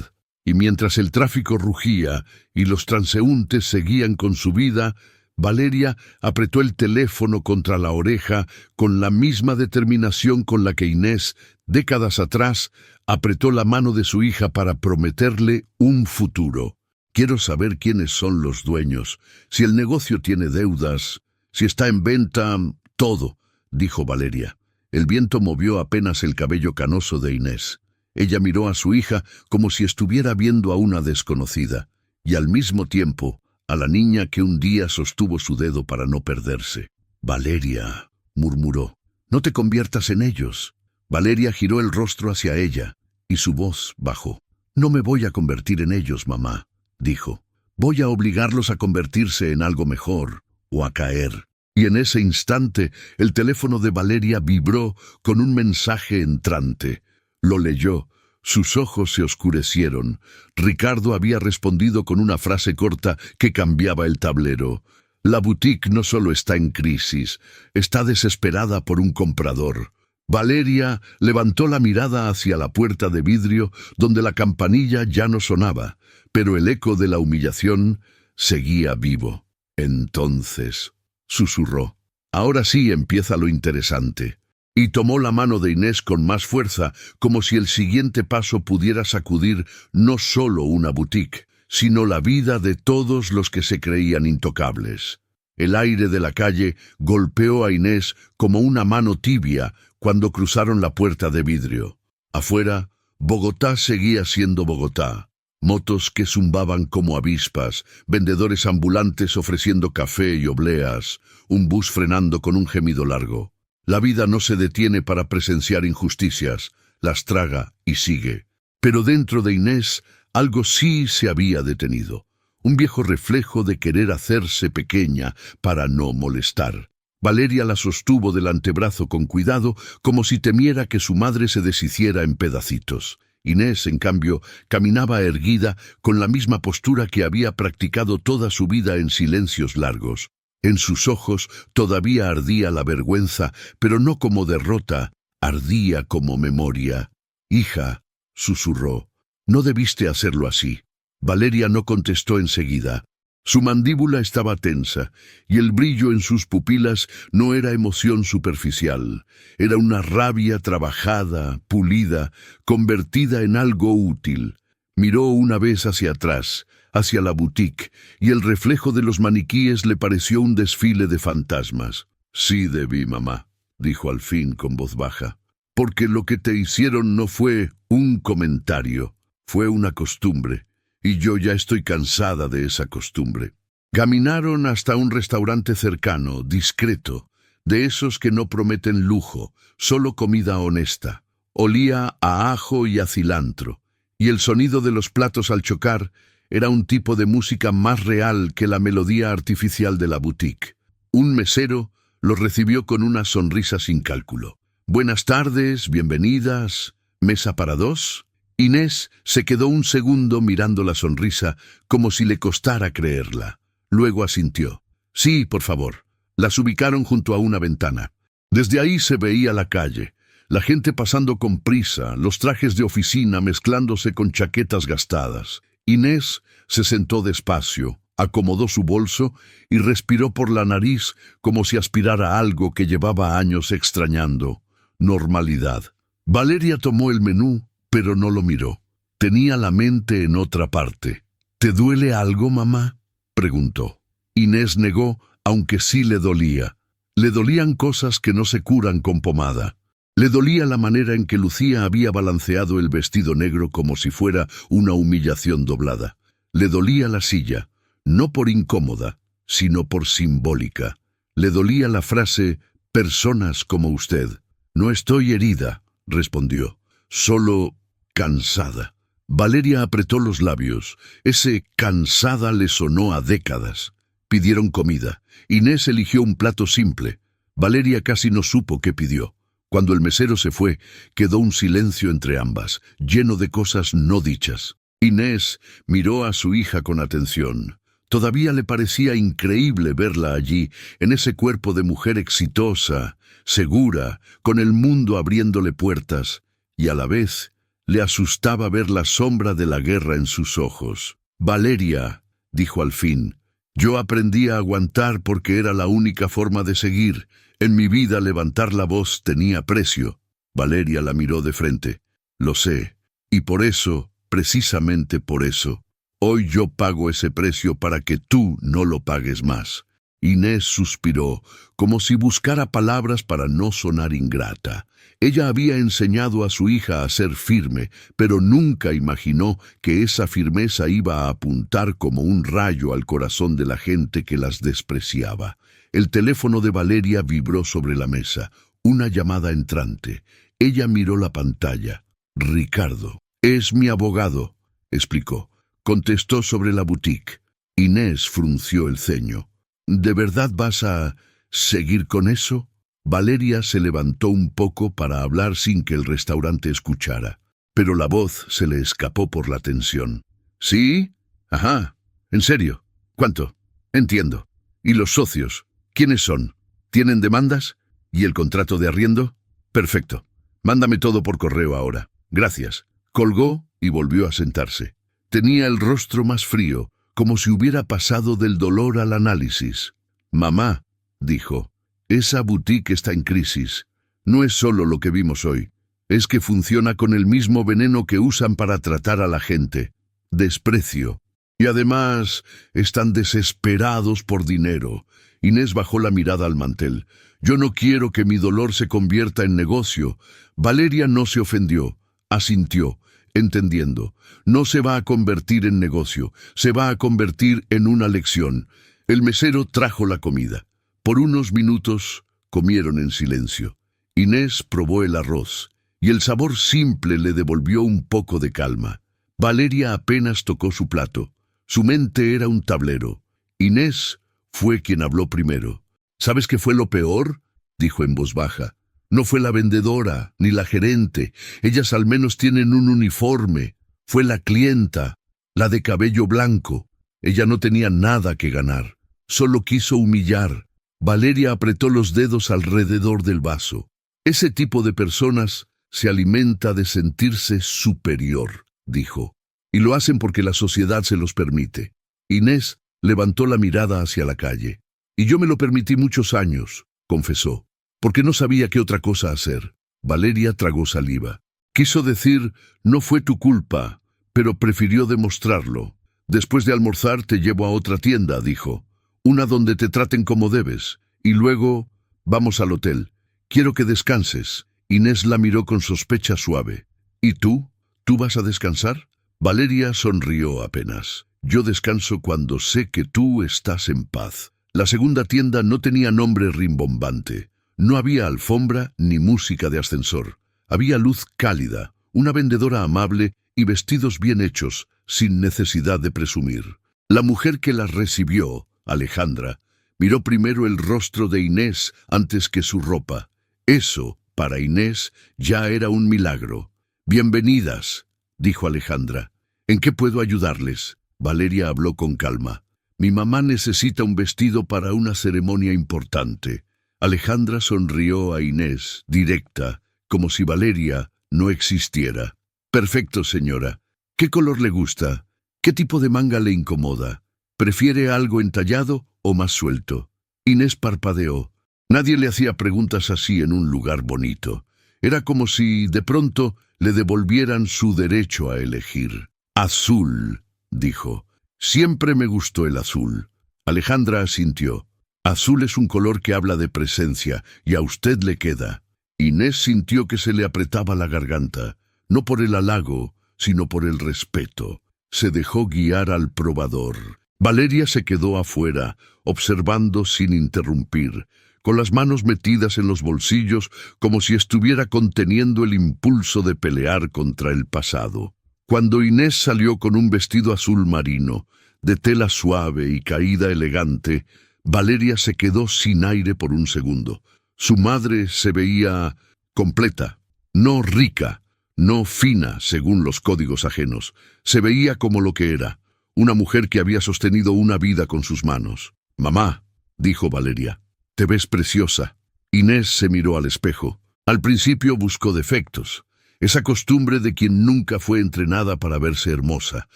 Y mientras el tráfico rugía y los transeúntes seguían con su vida, Valeria apretó el teléfono contra la oreja con la misma determinación con la que Inés, décadas atrás, apretó la mano de su hija para prometerle un futuro. «Quiero saber quiénes son los dueños, si el negocio tiene deudas, si está en venta, todo», dijo Valeria. El viento movió apenas el cabello canoso de Inés. Ella miró a su hija como si estuviera viendo a una desconocida, y al mismo tiempo a la niña que un día sostuvo su dedo para no perderse. «Valeria», murmuró, «no te conviertas en ellos». Valeria giró el rostro hacia ella, y su voz bajó. «No me voy a convertir en ellos, mamá», dijo. «Voy a obligarlos a convertirse en algo mejor, o a caer». Y en ese instante el teléfono de Valeria vibró con un mensaje entrante. Lo leyó. Sus ojos se oscurecieron. Ricardo había respondido con una frase corta que cambiaba el tablero. «La boutique no solo está en crisis, está desesperada por un comprador». Valeria levantó la mirada hacia la puerta de vidrio, donde la campanilla ya no sonaba, pero el eco de la humillación seguía vivo. «Entonces», susurró, «ahora sí empieza lo interesante». Y tomó la mano de Inés con más fuerza, como si el siguiente paso pudiera sacudir no solo una boutique, sino la vida de todos los que se creían intocables. El aire de la calle golpeó a Inés como una mano tibia cuando cruzaron la puerta de vidrio. Afuera, Bogotá seguía siendo Bogotá. Motos que zumbaban como avispas, vendedores ambulantes ofreciendo café y obleas, un bus frenando con un gemido largo. La vida no se detiene para presenciar injusticias, las traga y sigue. Pero dentro de Inés algo sí se había detenido, un viejo reflejo de querer hacerse pequeña para no molestar. Valeria la sostuvo del antebrazo con cuidado, como si temiera que su madre se deshiciera en pedacitos. Inés, en cambio, caminaba erguida con la misma postura que había practicado toda su vida en silencios largos. En sus ojos todavía ardía la vergüenza, pero no como derrota, ardía como memoria. «Hija», susurró, «no debiste hacerlo así». Valeria no contestó enseguida. Su mandíbula estaba tensa, y el brillo en sus pupilas no era emoción superficial. Era una rabia trabajada, pulida, convertida en algo útil. Miró una vez hacia atrás, hacia la boutique, y el reflejo de los maniquíes le pareció un desfile de fantasmas. «Sí debí, mamá», dijo al fin con voz baja, «porque lo que te hicieron no fue un comentario, fue una costumbre, y yo ya estoy cansada de esa costumbre». Caminaron hasta un restaurante cercano, discreto, de esos que no prometen lujo, solo comida honesta. Olía a ajo y a cilantro, y el sonido de los platos al chocar era un tipo de música más real que la melodía artificial de la boutique. Un mesero los recibió con una sonrisa sin cálculo. «Buenas tardes, bienvenidas, ¿mesa para dos?» Inés se quedó un segundo mirando la sonrisa, como si le costara creerla. Luego asintió. «Sí, por favor». Las ubicaron junto a una ventana. Desde ahí se veía la calle, la gente pasando con prisa, los trajes de oficina mezclándose con chaquetas gastadas. Inés se sentó despacio, acomodó su bolso y respiró por la nariz como si aspirara algo que llevaba años extrañando. Normalidad. Valeria tomó el menú, pero no lo miró. Tenía la mente en otra parte. «¿Te duele algo, mamá?», preguntó. Inés negó, aunque sí le dolía. Le dolían cosas que no se curan con pomada. Le dolía la manera en que Lucía había balanceado el vestido negro como si fuera una humillación doblada. Le dolía la silla, no por incómoda, sino por simbólica. Le dolía la frase «personas como usted». «No estoy herida», respondió, «solo cansada». Valeria apretó los labios. Ese cansada le sonó a décadas. Pidieron comida. Inés eligió un plato simple. Valeria casi no supo qué pidió. Cuando el mesero se fue, quedó un silencio entre ambas, lleno de cosas no dichas. Inés miró a su hija con atención. Todavía le parecía increíble verla allí, en ese cuerpo de mujer exitosa, segura, con el mundo abriéndole puertas, y a la vez le asustaba ver la sombra de la guerra en sus ojos. «Valeria», dijo al fin, «yo aprendí a aguantar porque era la única forma de seguir. En mi vida levantar la voz tenía precio». Valeria la miró de frente. «Lo sé, y por eso, precisamente por eso, hoy yo pago ese precio para que tú no lo pagues más». Inés suspiró, como si buscara palabras para no sonar ingrata. Ella había enseñado a su hija a ser firme, pero nunca imaginó que esa firmeza iba a apuntar como un rayo al corazón de la gente que las despreciaba. El teléfono de Valeria vibró sobre la mesa. Una llamada entrante. Ella miró la pantalla. «Ricardo». «Es mi abogado», explicó. Contestó sobre la boutique. Inés frunció el ceño. «¿De verdad vas a seguir con eso?» Valeria se levantó un poco para hablar sin que el restaurante escuchara, pero la voz se le escapó por la tensión. «¿Sí? Ajá. ¿En serio? ¿Cuánto? Entiendo. ¿Y los socios? ¿Quiénes son? ¿Tienen demandas? ¿Y el contrato de arriendo? Perfecto. Mándame todo por correo ahora. Gracias». Colgó y volvió a sentarse. Tenía el rostro más frío, como si hubiera pasado del dolor al análisis. «Mamá», dijo, «esa boutique está en crisis. No es solo lo que vimos hoy. Es que funciona con el mismo veneno que usan para tratar a la gente. Desprecio. Y además están desesperados por dinero». Inés bajó la mirada al mantel. «Yo no quiero que mi dolor se convierta en negocio». Valeria no se ofendió. Asintió, entendiendo. No se va a convertir en negocio, se va a convertir en una lección. El mesero trajo la comida. Por unos minutos comieron en silencio. Inés probó el arroz, y el sabor simple le devolvió un poco de calma. Valeria apenas tocó su plato. Su mente era un tablero. Inés fue quien habló primero. «¿Sabes qué fue lo peor?», dijo en voz baja. «No fue la vendedora, ni la gerente. Ellas al menos tienen un uniforme. Fue la clienta, la de cabello blanco. Ella no tenía nada que ganar. Solo quiso humillar». Valeria apretó los dedos alrededor del vaso. «Ese tipo de personas se alimenta de sentirse superior», dijo. «Y lo hacen porque la sociedad se los permite». Inés levantó la mirada hacia la calle. «Y yo me lo permití muchos años», confesó, «porque no sabía qué otra cosa hacer». Valeria tragó saliva. «Quiso decir, no fue tu culpa, pero prefirió demostrarlo. Después de almorzar te llevo a otra tienda», dijo. «Una donde te traten como debes. Y luego vamos al hotel. Quiero que descanses». Inés la miró con sospecha suave. «¿Y tú? ¿Tú vas a descansar?» Valeria sonrió apenas. «Yo descanso cuando sé que tú estás en paz». La segunda tienda no tenía nombre rimbombante. No había alfombra ni música de ascensor. Había luz cálida, una vendedora amable y vestidos bien hechos, sin necesidad de presumir. La mujer que las recibió, Alejandra, miró primero el rostro de Inés antes que su ropa. Eso, para Inés, ya era un milagro. «Bienvenidas», dijo Alejandra. «¿En qué puedo ayudarles?». Valeria habló con calma. «Mi mamá necesita un vestido para una ceremonia importante». Alejandra sonrió a Inés, directa, como si Valeria no existiera. «Perfecto, señora. ¿Qué color le gusta? ¿Qué tipo de manga le incomoda? ¿Prefiere algo entallado o más suelto?». Inés parpadeó. Nadie le hacía preguntas así en un lugar bonito. Era como si, de pronto, le devolvieran su derecho a elegir. «Azul», dijo. «Siempre me gustó el azul». Alejandra asintió. «Azul es un color que habla de presencia, y a usted le queda». Inés sintió que se le apretaba la garganta, no por el halago, sino por el respeto. Se dejó guiar al probador. Valeria se quedó afuera, observando sin interrumpir, con las manos metidas en los bolsillos como si estuviera conteniendo el impulso de pelear contra el pasado. Cuando Inés salió con un vestido azul marino, de tela suave y caída elegante, Valeria se quedó sin aire por un segundo. Su madre se veía completa, no rica, no fina según los códigos ajenos. Se veía como lo que era, una mujer que había sostenido una vida con sus manos. «Mamá», dijo Valeria, «te ves preciosa». Inés se miró al espejo. Al principio buscó defectos, esa costumbre de quien nunca fue entrenada para verse hermosa.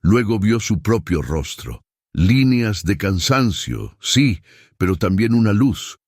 Luego vio su propio rostro. Líneas de cansancio, sí, pero también una luz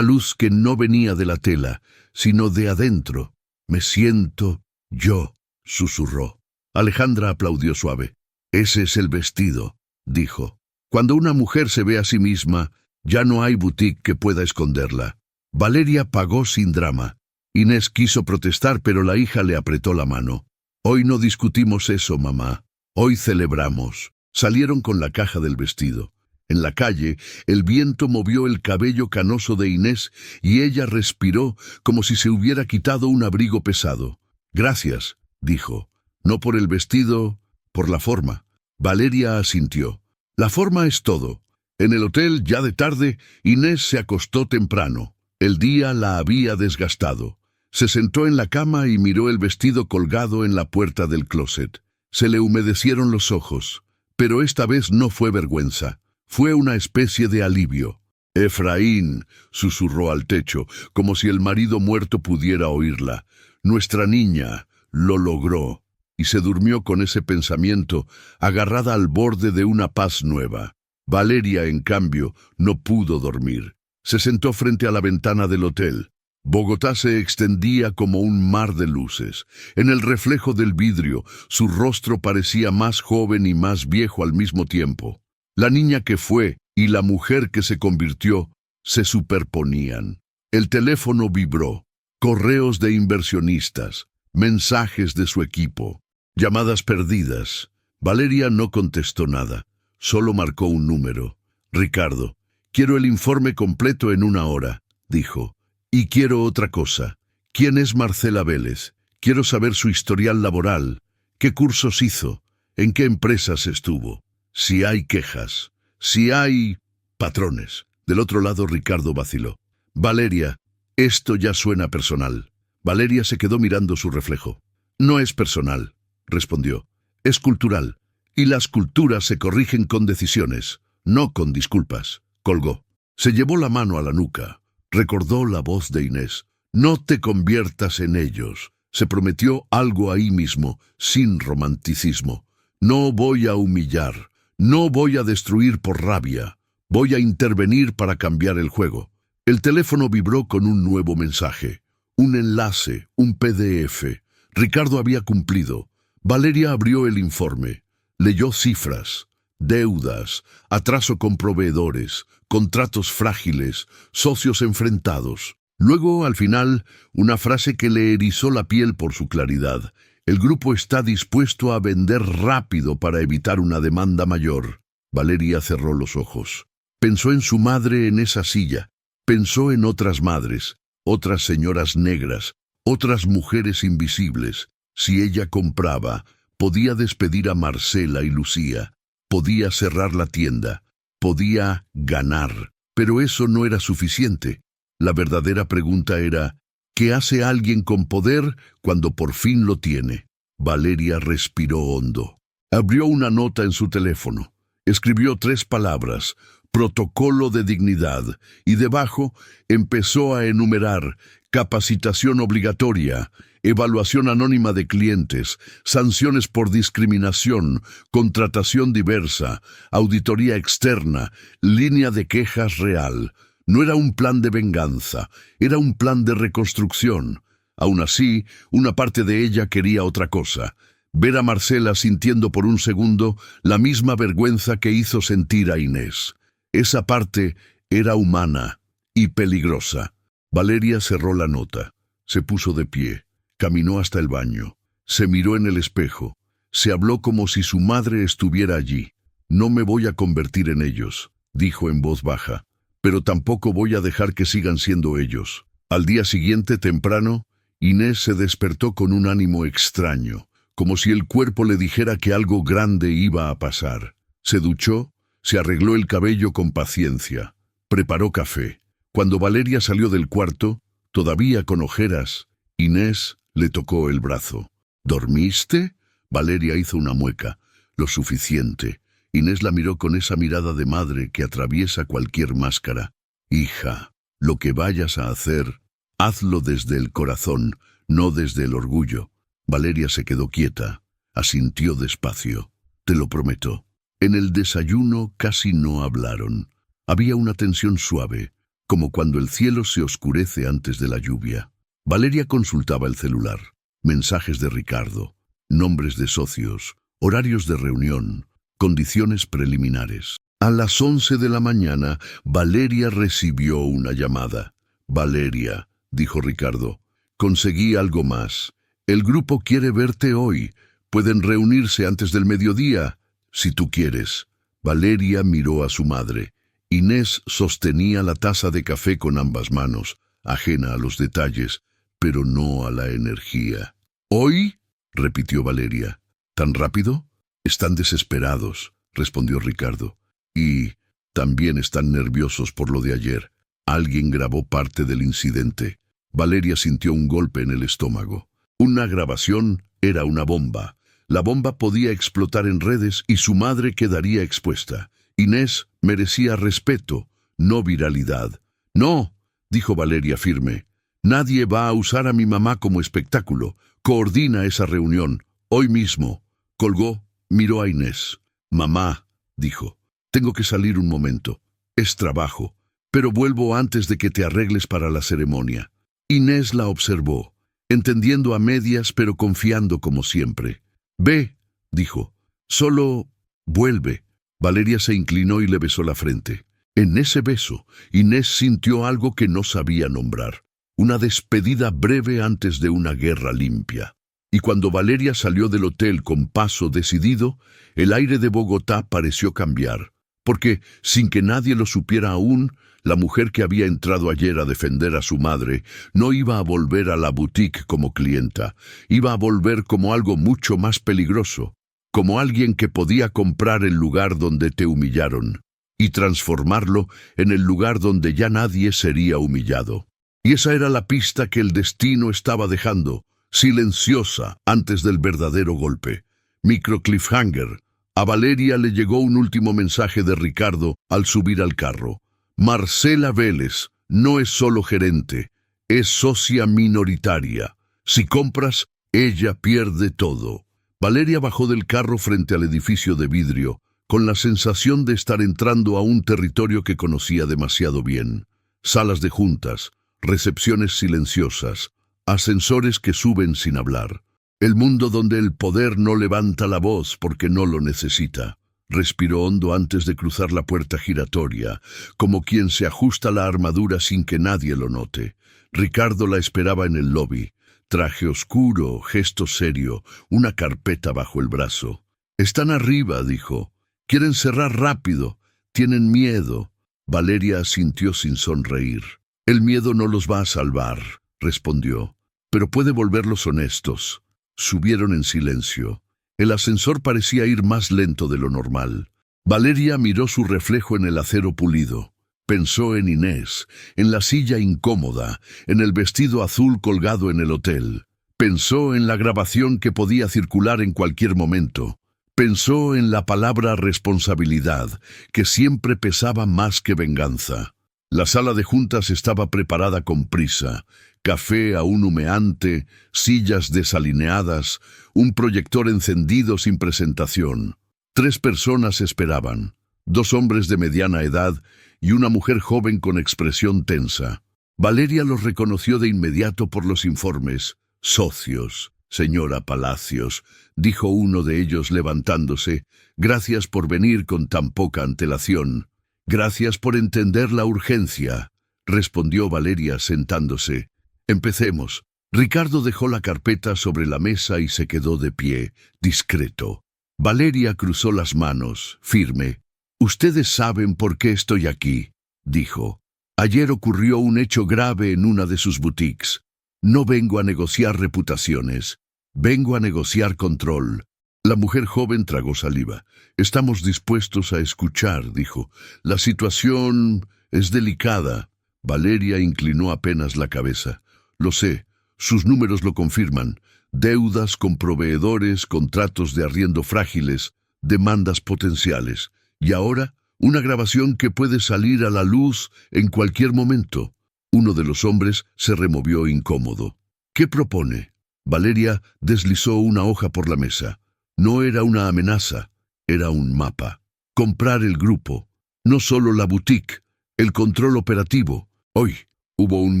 que no venía de la tela, sino de adentro. «Me siento yo», susurró. Alejandra aplaudió suave. «Ese es el vestido», dijo. «Cuando una mujer se ve a sí misma, ya no hay boutique que pueda esconderla». Valeria pagó sin drama. Inés quiso protestar, pero la hija le apretó la mano. «Hoy no discutimos eso, mamá. Hoy celebramos». Salieron con la caja del vestido. En la calle, el viento movió el cabello canoso de Inés y ella respiró como si se hubiera quitado un abrigo pesado. «Gracias», dijo. «No por el vestido, por la forma». Valeria asintió. «La forma es todo». En el hotel, ya de tarde, Inés se acostó temprano. El día la había desgastado. Se sentó en la cama y miró el vestido colgado en la puerta del closet. Se le humedecieron los ojos, pero esta vez no fue vergüenza. Fue una especie de alivio. «Efraín», susurró al techo, como si el marido muerto pudiera oírla. «Nuestra niña lo logró». Y se durmió con ese pensamiento, agarrada al borde de una paz nueva. Valeria, en cambio, no pudo dormir. Se sentó frente a la ventana del hotel. Bogotá se extendía como un mar de luces. En el reflejo del vidrio, su rostro parecía más joven y más viejo al mismo tiempo. La niña que fue y la mujer que se convirtió se superponían. El teléfono vibró. Correos de inversionistas, mensajes de su equipo, llamadas perdidas. Valeria no contestó nada, solo marcó un número. «Ricardo, quiero el informe completo en 1 hora», dijo. «Y quiero otra cosa. ¿Quién es Marcela Vélez? Quiero saber su historial laboral. ¿Qué cursos hizo? ¿En qué empresas estuvo? Si hay quejas. Si hay patrones». Del otro lado, Ricardo vaciló. «Valeria, esto ya suena personal». Valeria se quedó mirando su reflejo. «No es personal», respondió. «Es cultural. Y las culturas se corrigen con decisiones, no con disculpas». Colgó. Se llevó la mano a la nuca. Recordó la voz de Inés. «No te conviertas en ellos». Se prometió algo ahí mismo, sin romanticismo. «No voy a humillar. No voy a destruir por rabia. Voy a intervenir para cambiar el juego». El teléfono vibró con un nuevo mensaje. Un enlace, un PDF. Ricardo había cumplido. Valeria abrió el informe. Leyó cifras, deudas, atraso con proveedores, contratos frágiles, socios enfrentados. Luego, al final, una frase que le erizó la piel por su claridad. «El grupo está dispuesto a vender rápido para evitar una demanda mayor». Valeria cerró los ojos. Pensó en su madre en esa silla. Pensó en otras madres, otras señoras negras, otras mujeres invisibles. Si ella compraba, podía despedir a Marcela y Lucía, podía cerrar la tienda, podía ganar. Pero eso no era suficiente. La verdadera pregunta era, ¿qué hace alguien con poder cuando por fin lo tiene? Valeria respiró hondo. Abrió una nota en su teléfono. Escribió 3 palabras, protocolo de dignidad, y debajo empezó a enumerar capacitación obligatoria, evaluación anónima de clientes, sanciones por discriminación, contratación diversa, auditoría externa, línea de quejas real. No era un plan de venganza, era un plan de reconstrucción. Aún así, una parte de ella quería otra cosa: ver a Marcela sintiendo por un segundo la misma vergüenza que hizo sentir a Inés. Esa parte era humana y peligrosa. Valeria cerró la nota, se puso de pie, caminó hasta el baño, se miró en el espejo, se habló como si su madre estuviera allí. «No me voy a convertir en ellos», dijo en voz baja, «pero tampoco voy a dejar que sigan siendo ellos». Al día siguiente, temprano, Inés se despertó con un ánimo extraño, como si el cuerpo le dijera que algo grande iba a pasar. Se duchó, se arregló el cabello con paciencia, preparó café. Cuando Valeria salió del cuarto, todavía con ojeras, Inés le tocó el brazo. ¿Dormiste? Valeria hizo una mueca. Lo suficiente. Inés la miró con esa mirada de madre que atraviesa cualquier máscara. Hija, lo que vayas a hacer, hazlo desde el corazón, no desde el orgullo. Valeria se quedó quieta, asintió despacio. Te lo prometo. En el desayuno casi no hablaron. Había una tensión suave, como cuando el cielo se oscurece antes de la lluvia. Valeria consultaba el celular. Mensajes de Ricardo, nombres de socios, horarios de reunión, condiciones preliminares. A las 11 de la mañana, Valeria recibió una llamada. Valeria, dijo Ricardo, conseguí algo más. El grupo quiere verte hoy. Pueden reunirse antes del mediodía, si tú quieres. Valeria miró a su madre. Inés sostenía la taza de café con ambas manos, ajena a los detalles, pero no a la energía. ¿Hoy? Repitió Valeria. ¿Tan rápido? Están desesperados, respondió Ricardo. Y también están nerviosos por lo de ayer. Alguien grabó parte del incidente. Valeria sintió un golpe en el estómago. Una grabación era una bomba. La bomba podía explotar en redes y su madre quedaría expuesta. Inés merecía respeto, no viralidad. No, dijo Valeria firme. Nadie va a usar a mi mamá como espectáculo. Coordina esa reunión, hoy mismo. Colgó, miró a Inés. Mamá, dijo, tengo que salir un momento. Es trabajo, pero vuelvo antes de que te arregles para la ceremonia. Inés la observó, entendiendo a medias pero confiando como siempre. Ve, dijo, solo vuelve. Valeria se inclinó y le besó la frente. En ese beso, Inés sintió algo que no sabía nombrar. Una despedida breve antes de una guerra limpia. Y cuando Valeria salió del hotel con paso decidido, el aire de Bogotá pareció cambiar, porque, sin que nadie lo supiera aún, la mujer que había entrado ayer a defender a su madre no iba a volver a la boutique como clienta, iba a volver como algo mucho más peligroso, como alguien que podía comprar el lugar donde te humillaron, y transformarlo en el lugar donde ya nadie sería humillado. Y esa era la pista que el destino estaba dejando, silenciosa antes del verdadero golpe. Micro cliffhanger. A Valeria le llegó un último mensaje de Ricardo al subir al carro. Marcela Vélez no es solo gerente, es socia minoritaria. Si compras, ella pierde todo. Valeria bajó del carro frente al edificio de vidrio, con la sensación de estar entrando a un territorio que conocía demasiado bien. Salas de juntas, recepciones silenciosas, ascensores que suben sin hablar. El mundo donde el poder no levanta la voz porque no lo necesita. Respiró hondo antes de cruzar la puerta giratoria, como quien se ajusta la armadura sin que nadie lo note. Ricardo la esperaba en el lobby. Traje oscuro, gesto serio, una carpeta bajo el brazo. Están arriba, dijo. Quieren cerrar rápido. Tienen miedo. Valeria asintió sin sonreír. El miedo no los va a salvar, respondió, pero puede volverlos honestos. Subieron en silencio. El ascensor parecía ir más lento de lo normal. Valeria miró su reflejo en el acero pulido. Pensó en Inés, en la silla incómoda, en el vestido azul colgado en el hotel. Pensó en la grabación que podía circular en cualquier momento. Pensó en la palabra responsabilidad, que siempre pesaba más que venganza. La sala de juntas estaba preparada con prisa. Café aún humeante, sillas desalineadas, un proyector encendido sin presentación. 3 personas esperaban, 2 hombres de mediana edad y una mujer joven con expresión tensa. Valeria los reconoció de inmediato por los informes. Socios, señora Palacios, dijo uno de ellos levantándose. Gracias por venir con tan poca antelación. Gracias por entender la urgencia, respondió Valeria sentándose. Empecemos. Ricardo dejó la carpeta sobre la mesa y se quedó de pie, discreto. Valeria cruzó las manos, firme. Ustedes saben por qué estoy aquí, dijo. Ayer ocurrió un hecho grave en una de sus boutiques. No vengo a negociar reputaciones, vengo a negociar control. La mujer joven tragó saliva. Estamos dispuestos a escuchar, dijo. La situación es delicada. Valeria inclinó apenas la cabeza. Lo sé, sus números lo confirman. Deudas con proveedores, contratos de arriendo frágiles, demandas potenciales. Y ahora, una grabación que puede salir a la luz en cualquier momento. Uno de los hombres se removió incómodo. ¿Qué propone? Valeria deslizó una hoja por la mesa. No era una amenaza, era un mapa. Comprar el grupo, no solo la boutique, el control operativo. Hoy hubo un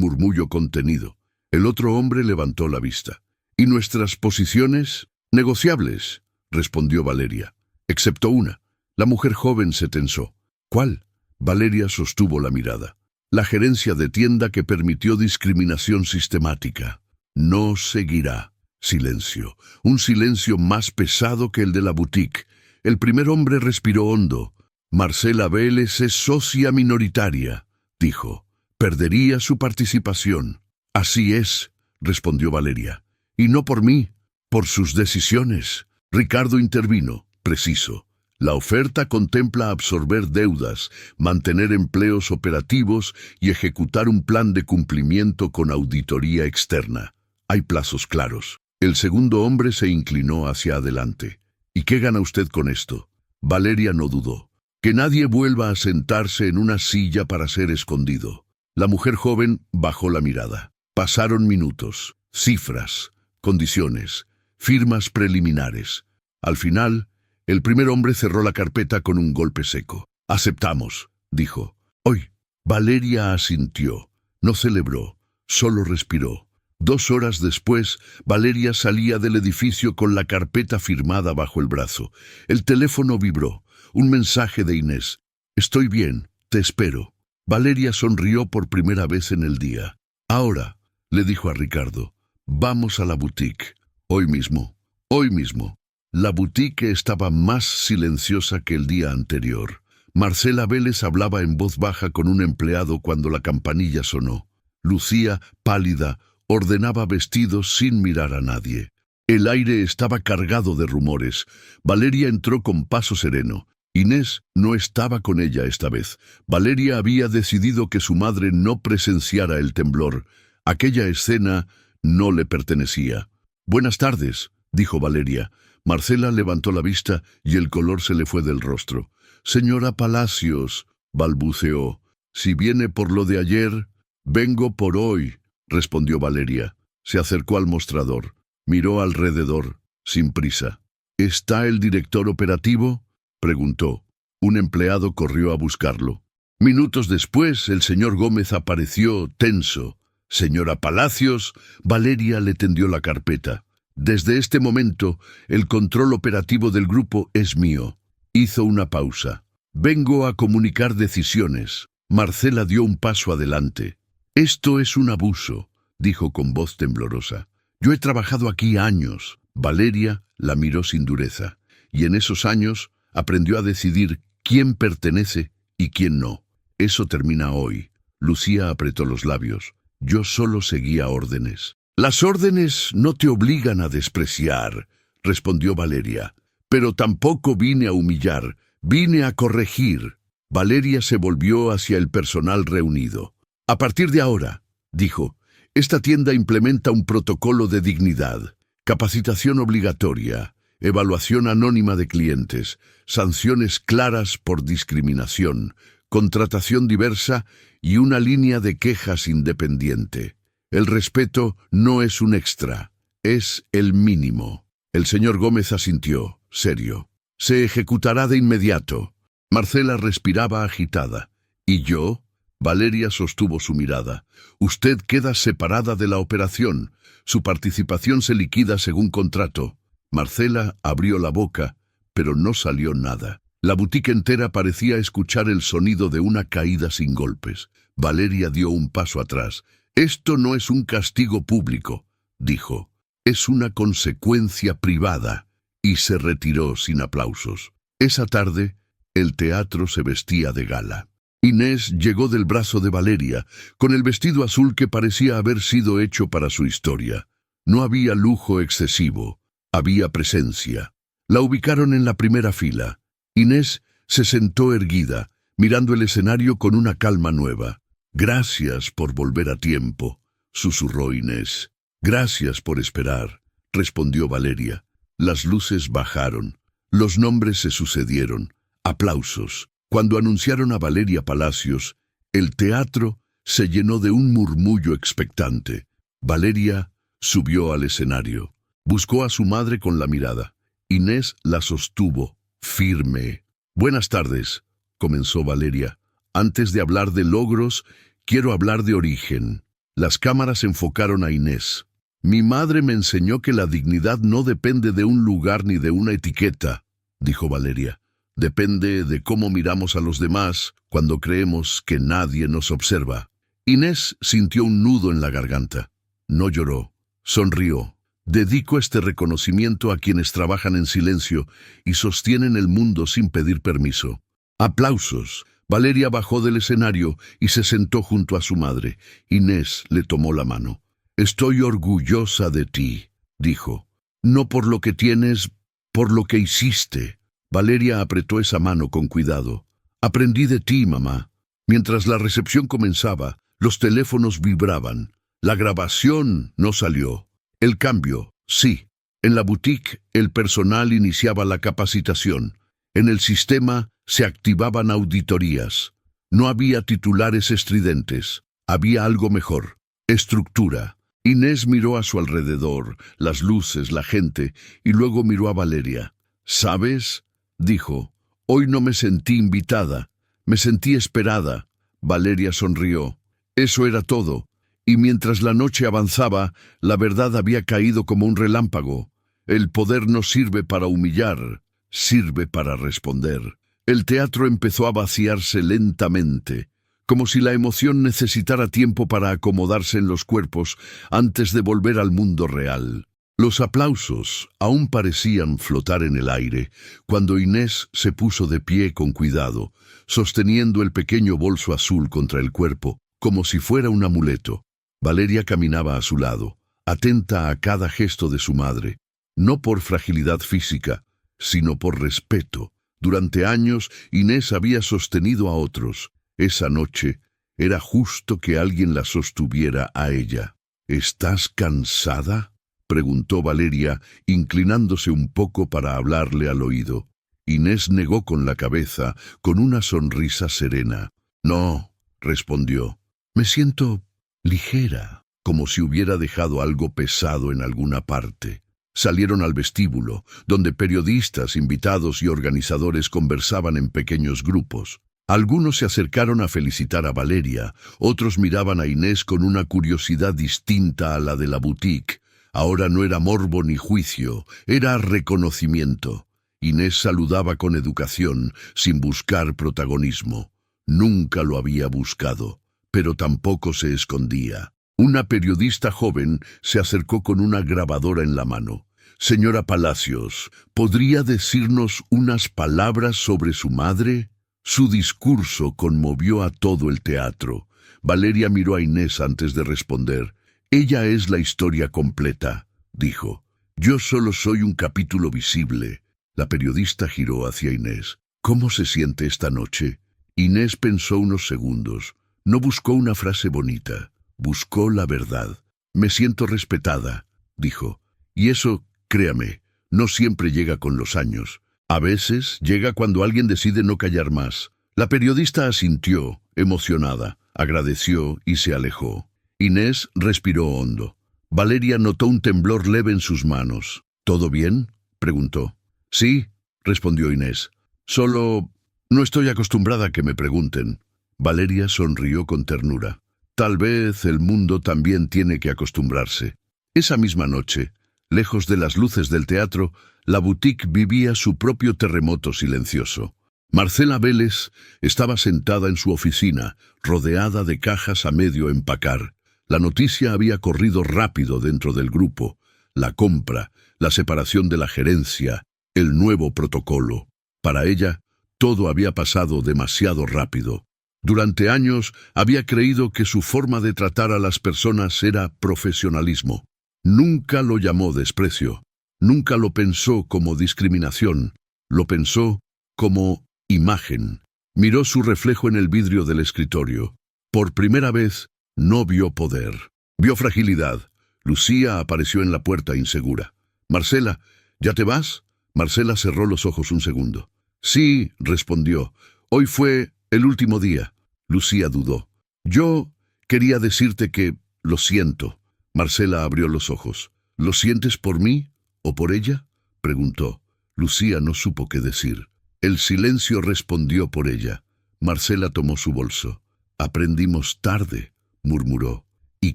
murmullo contenido. El otro hombre levantó la vista. ¿Y nuestras posiciones? Negociables, respondió Valeria. Excepto una. La mujer joven se tensó. ¿Cuál? Valeria sostuvo la mirada. La gerencia de tienda que permitió discriminación sistemática. No seguirá. Silencio. Un silencio más pesado que el de la boutique. El primer hombre respiró hondo. Marcela Vélez es socia minoritaria, dijo. Perdería su participación. Así es, respondió Valeria. Y no por mí, por sus decisiones. Ricardo intervino. Preciso. La oferta contempla absorber deudas, mantener empleos operativos y ejecutar un plan de cumplimiento con auditoría externa. Hay plazos claros. El segundo hombre se inclinó hacia adelante. ¿Y qué gana usted con esto? Valeria no dudó. Que nadie vuelva a sentarse en una silla para ser escondido. La mujer joven bajó la mirada. Pasaron minutos, cifras, condiciones, firmas preliminares. Al final, el primer hombre cerró la carpeta con un golpe seco. Aceptamos, dijo. Hoy. Valeria asintió. No celebró, solo respiró. 2 horas después, Valeria salía del edificio con la carpeta firmada bajo el brazo. El teléfono vibró. Un mensaje de Inés. Estoy bien, te espero. Valeria sonrió por primera vez en el día. Ahora, le dijo a Ricardo, vamos a la boutique. Hoy mismo. Hoy mismo. La boutique estaba más silenciosa que el día anterior. Marcela Vélez hablaba en voz baja con un empleado cuando la campanilla sonó. Lucía, pálida, ordenaba vestidos sin mirar a nadie. El aire estaba cargado de rumores. Valeria entró con paso sereno. Inés no estaba con ella esta vez. Valeria había decidido que su madre no presenciara el temblor. Aquella escena no le pertenecía. Buenas tardes, dijo Valeria. Marcela levantó la vista y el color se le fue del rostro. Señora Palacios, balbuceó. Si viene por lo de ayer, vengo por hoy, respondió Valeria. Se acercó al mostrador. Miró alrededor, sin prisa. ¿Está el director operativo? Preguntó. Un empleado corrió a buscarlo. Minutos después, el señor Gómez apareció tenso. Señora Palacios, Valeria le tendió la carpeta. Desde este momento, el control operativo del grupo es mío. Hizo una pausa. Vengo a comunicar decisiones. Marcela dio un paso adelante. Esto es un abuso, dijo con voz temblorosa. Yo he trabajado aquí años. Valeria la miró sin dureza. Y en esos años aprendió a decidir quién pertenece y quién no. Eso termina hoy. Lucía apretó los labios. Yo solo seguía órdenes. Las órdenes no te obligan a despreciar, respondió Valeria. Pero tampoco vine a humillar, vine a corregir. Valeria se volvió hacia el personal reunido. A partir de ahora, dijo, esta tienda implementa un protocolo de dignidad, capacitación obligatoria, evaluación anónima de clientes, sanciones claras por discriminación, contratación diversa y una línea de quejas independiente. El respeto no es un extra, es el mínimo. El señor Gómez asintió, serio. Se ejecutará de inmediato. Marcela respiraba agitada. ¿Y yo? Valeria sostuvo su mirada. Usted queda separada de la operación. Su participación se liquida según contrato. Marcela abrió la boca, pero no salió nada. La boutique entera parecía escuchar el sonido de una caída sin golpes. Valeria dio un paso atrás. Esto no es un castigo público, dijo. Es una consecuencia privada. Y se retiró sin aplausos. Esa tarde, el teatro se vestía de gala. Inés llegó del brazo de Valeria, con el vestido azul que parecía haber sido hecho para su historia. No había lujo excesivo, había presencia. La ubicaron en la primera fila. Inés se sentó erguida, mirando el escenario con una calma nueva. Gracias por volver a tiempo, susurró Inés. Gracias por esperar, respondió Valeria. Las luces bajaron. Los nombres se sucedieron. Aplausos. Cuando anunciaron a Valeria Palacios, el teatro se llenó de un murmullo expectante. Valeria subió al escenario. Buscó a su madre con la mirada. Inés la sostuvo, firme. «Buenas tardes», comenzó Valeria. «Antes de hablar de logros, quiero hablar de origen». Las cámaras enfocaron a Inés. «Mi madre me enseñó que la dignidad no depende de un lugar ni de una etiqueta», dijo Valeria. «Depende de cómo miramos a los demás cuando creemos que nadie nos observa». Inés sintió un nudo en la garganta. No lloró, sonrió. «Dedico este reconocimiento a quienes trabajan en silencio y sostienen el mundo sin pedir permiso». Aplausos. Valeria bajó del escenario y se sentó junto a su madre. Inés le tomó la mano. «Estoy orgullosa de ti», dijo. «No por lo que tienes, por lo que hiciste». Valeria apretó esa mano con cuidado. «Aprendí de ti, mamá». Mientras la recepción comenzaba, los teléfonos vibraban. La grabación no salió. El cambio, sí. En la boutique, el personal iniciaba la capacitación. En el sistema se activaban auditorías. No había titulares estridentes. Había algo mejor. Estructura. Inés miró a su alrededor, las luces, la gente, y luego miró a Valeria. «¿Sabes?», dijo. «Hoy no me sentí invitada. Me sentí esperada». Valeria sonrió. Eso era todo. Y mientras la noche avanzaba, la verdad había caído como un relámpago. El poder no sirve para humillar, sirve para responder. El teatro empezó a vaciarse lentamente, como si la emoción necesitara tiempo para acomodarse en los cuerpos antes de volver al mundo real. Los aplausos aún parecían flotar en el aire cuando Inés se puso de pie con cuidado, sosteniendo el pequeño bolso azul contra el cuerpo, como si fuera un amuleto. Valeria caminaba a su lado, atenta a cada gesto de su madre, no por fragilidad física, sino por respeto. Durante años, Inés había sostenido a otros. Esa noche, era justo que alguien la sostuviera a ella. «¿Estás cansada?», preguntó Valeria, inclinándose un poco para hablarle al oído. Inés negó con la cabeza, con una sonrisa serena. «No», respondió. «Me siento ligera, como si hubiera dejado algo pesado en alguna parte». Salieron al vestíbulo, donde periodistas, invitados y organizadores conversaban en pequeños grupos. Algunos se acercaron a felicitar a Valeria, otros miraban a Inés con una curiosidad distinta a la de la boutique. Ahora no era morbo ni juicio, era reconocimiento. Inés saludaba con educación, sin buscar protagonismo. Nunca lo había buscado, pero tampoco se escondía. Una periodista joven se acercó con una grabadora en la mano. «Señora Palacios, ¿podría decirnos unas palabras sobre su madre?». Su discurso conmovió a todo el teatro. Valeria miró a Inés antes de responder. «Ella es la historia completa», dijo. «Yo solo soy un capítulo visible». La periodista giró hacia Inés. «¿Cómo se siente esta noche?». Inés pensó unos segundos. No buscó una frase bonita. Buscó la verdad. «Me siento respetada», dijo. «Y eso, créame, no siempre llega con los años. A veces llega cuando alguien decide no callar más». La periodista asintió, emocionada, agradeció y se alejó. Inés respiró hondo. Valeria notó un temblor leve en sus manos. «¿Todo bien?», preguntó. «Sí», respondió Inés. «Solo no estoy acostumbrada a que me pregunten». Valeria sonrió con ternura. «Tal vez el mundo también tiene que acostumbrarse». Esa misma noche, lejos de las luces del teatro, la boutique vivía su propio terremoto silencioso. Marcela Vélez estaba sentada en su oficina, rodeada de cajas a medio empacar. La noticia había corrido rápido dentro del grupo. La compra, la separación de la gerencia, el nuevo protocolo. Para ella, todo había pasado demasiado rápido. Durante años había creído que su forma de tratar a las personas era profesionalismo. Nunca lo llamó desprecio, nunca lo pensó como discriminación, lo pensó como imagen. Miró su reflejo en el vidrio del escritorio. Por primera vez, no vio poder. Vio fragilidad. Lucía apareció en la puerta insegura. «Marcela, ¿ya te vas?» Marcela cerró los ojos un segundo. «Sí», respondió. «Hoy fue el último día». Lucía dudó. «Yo quería decirte que lo siento». Marcela abrió los ojos. «¿Lo sientes por mí o por ella?», preguntó. Lucía no supo qué decir. El silencio respondió por ella. Marcela tomó su bolso. «Aprendimos tarde», murmuró. «Y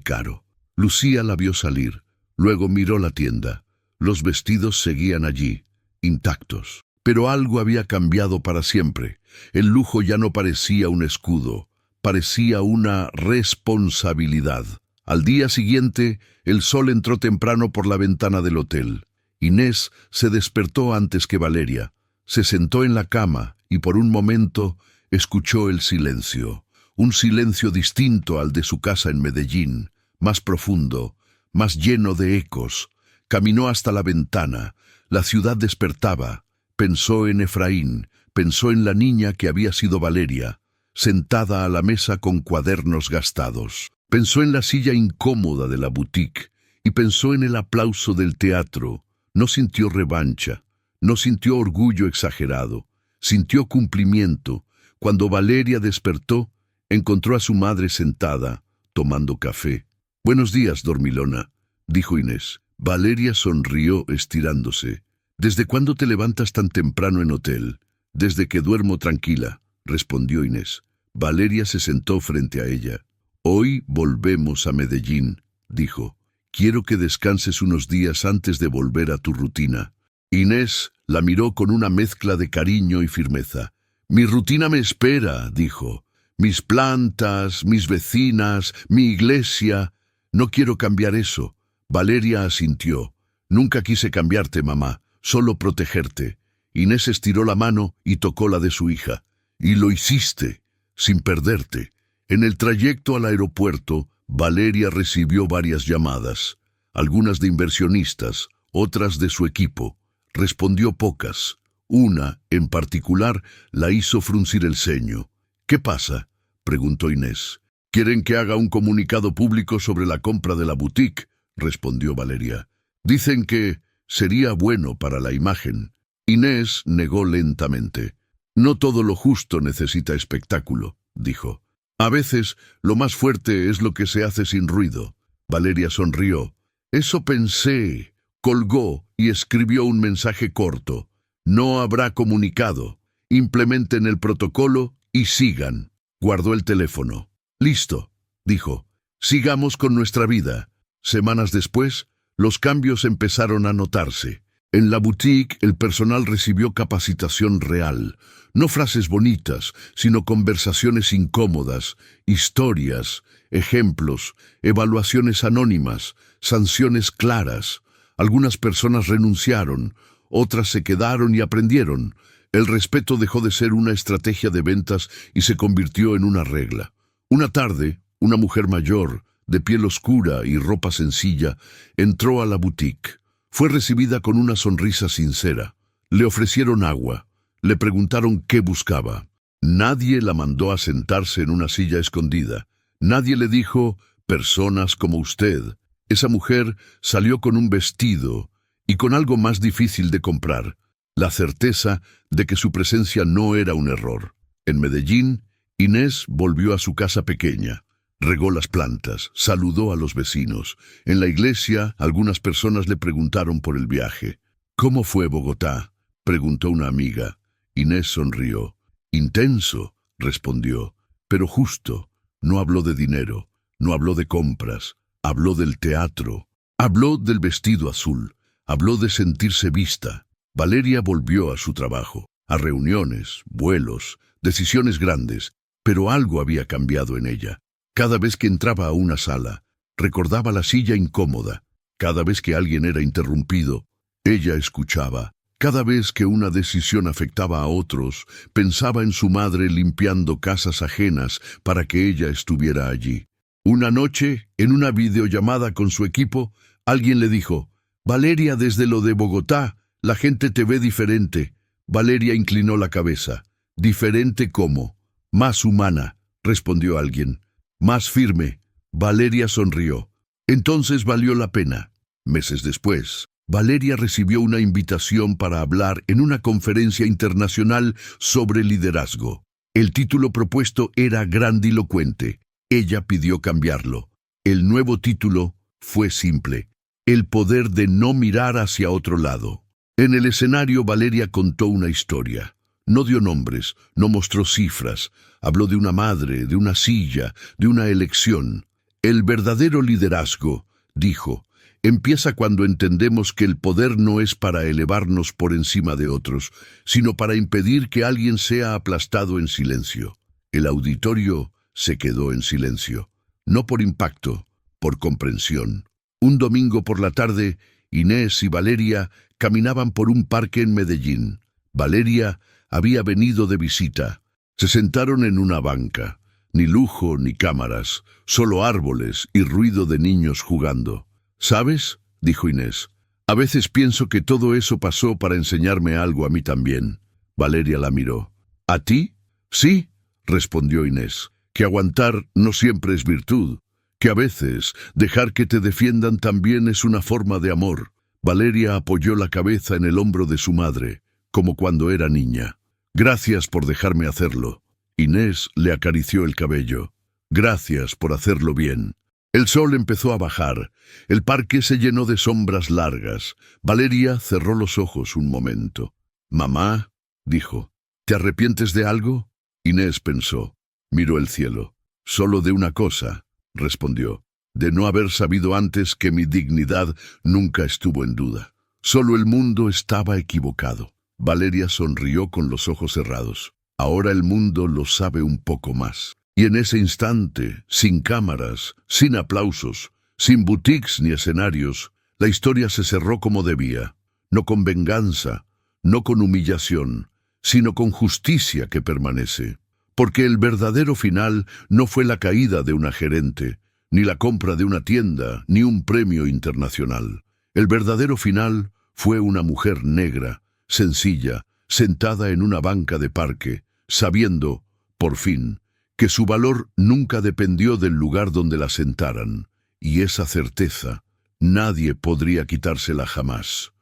caro». Lucía la vio salir. Luego miró la tienda. Los vestidos seguían allí, intactos. Pero algo había cambiado para siempre. El lujo ya no parecía un escudo, parecía una responsabilidad. Al día siguiente, el sol entró temprano por la ventana del hotel. Inés se despertó antes que Valeria. Se sentó en la cama y por un momento escuchó el silencio. Un silencio distinto al de su casa en Medellín, más profundo, más lleno de ecos. Caminó hasta la ventana. La ciudad despertaba. Pensó en Efraín, pensó en la niña que había sido Valeria, sentada a la mesa con cuadernos gastados. Pensó en la silla incómoda de la boutique y pensó en el aplauso del teatro. No sintió revancha, no sintió orgullo exagerado, sintió cumplimiento. Cuando Valeria despertó, encontró a su madre sentada, tomando café. «Buenos días, dormilona», dijo Inés. Valeria sonrió estirándose. «¿Desde cuándo te levantas tan temprano en hotel?» «Desde que duermo tranquila», respondió Inés. Valeria se sentó frente a ella. «Hoy volvemos a Medellín», dijo. «Quiero que descanses unos días antes de volver a tu rutina». Inés la miró con una mezcla de cariño y firmeza. «Mi rutina me espera», dijo. «Mis plantas, mis vecinas, mi iglesia. No quiero cambiar eso». Valeria asintió. «Nunca quise cambiarte, mamá, solo protegerte». Inés estiró la mano y tocó la de su hija. «Y lo hiciste, sin perderte». En el trayecto al aeropuerto, Valeria recibió varias llamadas, algunas de inversionistas, otras de su equipo. Respondió pocas. Una, en particular, la hizo fruncir el ceño. «¿Qué pasa?», preguntó Inés. «Quieren que haga un comunicado público sobre la compra de la boutique», respondió Valeria. «Dicen que sería bueno para la imagen». Inés negó lentamente. «No todo lo justo necesita espectáculo», dijo. «A veces lo más fuerte es lo que se hace sin ruido». Valeria sonrió. «Eso pensé». Colgó y escribió un mensaje corto. «No habrá comunicado. Implementen el protocolo y sigan». Guardó el teléfono. «Listo», dijo. «Sigamos con nuestra vida». Semanas después, los cambios empezaron a notarse. En la boutique, el personal recibió capacitación real. No frases bonitas, sino conversaciones incómodas, historias, ejemplos, evaluaciones anónimas, sanciones claras. Algunas personas renunciaron, otras se quedaron y aprendieron. El respeto dejó de ser una estrategia de ventas y se convirtió en una regla. Una tarde, una mujer mayor, de piel oscura y ropa sencilla, entró a la boutique. Fue recibida con una sonrisa sincera. Le ofrecieron agua. Le preguntaron qué buscaba. Nadie la mandó a sentarse en una silla escondida. Nadie le dijo, «personas como usted». Esa mujer salió con un vestido y con algo más difícil de comprar, la certeza de que su presencia no era un error. En Medellín, Inés volvió a su casa pequeña. Regó las plantas, saludó a los vecinos. En la iglesia, algunas personas le preguntaron por el viaje. «¿Cómo fue Bogotá?», preguntó una amiga. Inés sonrió. «Intenso», respondió, «pero justo». No habló de dinero, no habló de compras, habló del teatro, habló del vestido azul, habló de sentirse vista. Valeria volvió a su trabajo, a reuniones, vuelos, decisiones grandes, pero algo había cambiado en ella. Cada vez que entraba a una sala, recordaba la silla incómoda. Cada vez que alguien era interrumpido, ella escuchaba. Cada vez que una decisión afectaba a otros, pensaba en su madre limpiando casas ajenas para que ella estuviera allí. Una noche, en una videollamada con su equipo, alguien le dijo, «Valeria, desde lo de Bogotá, la gente te ve diferente». Valeria inclinó la cabeza. «¿Diferente cómo?». «Más humana», respondió alguien. «Más firme». Valeria sonrió. «Entonces valió la pena». Meses después, Valeria recibió una invitación para hablar en una conferencia internacional sobre liderazgo. El título propuesto era grandilocuente. Ella pidió cambiarlo. El nuevo título fue simple: el poder de no mirar hacia otro lado. En el escenario, Valeria contó una historia. No dio nombres, no mostró cifras. Habló de una madre, de una silla, de una elección. El verdadero liderazgo, dijo, empieza cuando entendemos que el poder no es para elevarnos por encima de otros, sino para impedir que alguien sea aplastado en silencio. El auditorio se quedó en silencio, no por impacto, por comprensión. Un domingo por la tarde, Inés y Valeria caminaban por un parque en Medellín. Valeria había venido de visita. Se sentaron en una banca. Ni lujo ni cámaras, solo árboles y ruido de niños jugando. ¿Sabes?, dijo Inés, a veces pienso que todo eso pasó para enseñarme algo a mí también. Valeria la miró. ¿A ti? Sí, respondió Inés, que aguantar no siempre es virtud, que a veces dejar que te defiendan también es una forma de amor. Valeria apoyó la cabeza en el hombro de su madre, como cuando era niña. Gracias por dejarme hacerlo. Inés le acarició el cabello. Gracias por hacerlo bien. El sol empezó a bajar. El parque se llenó de sombras largas. Valeria cerró los ojos un momento. «Mamá», dijo, «¿te arrepientes de algo?» Inés pensó. Miró el cielo. «Solo de una cosa», respondió, «de no haber sabido antes que mi dignidad nunca estuvo en duda. Solo el mundo estaba equivocado». Valeria sonrió con los ojos cerrados. Ahora el mundo lo sabe un poco más. Y en ese instante, sin cámaras, sin aplausos, sin boutiques ni escenarios, la historia se cerró como debía. No con venganza, no con humillación, sino con justicia que permanece. Porque el verdadero final no fue la caída de una gerente, ni la compra de una tienda, ni un premio internacional. El verdadero final fue una mujer negra, sencilla, sentada en una banca de parque, sabiendo, por fin, que su valor nunca dependió del lugar donde la sentaran, y esa certeza nadie podría quitársela jamás.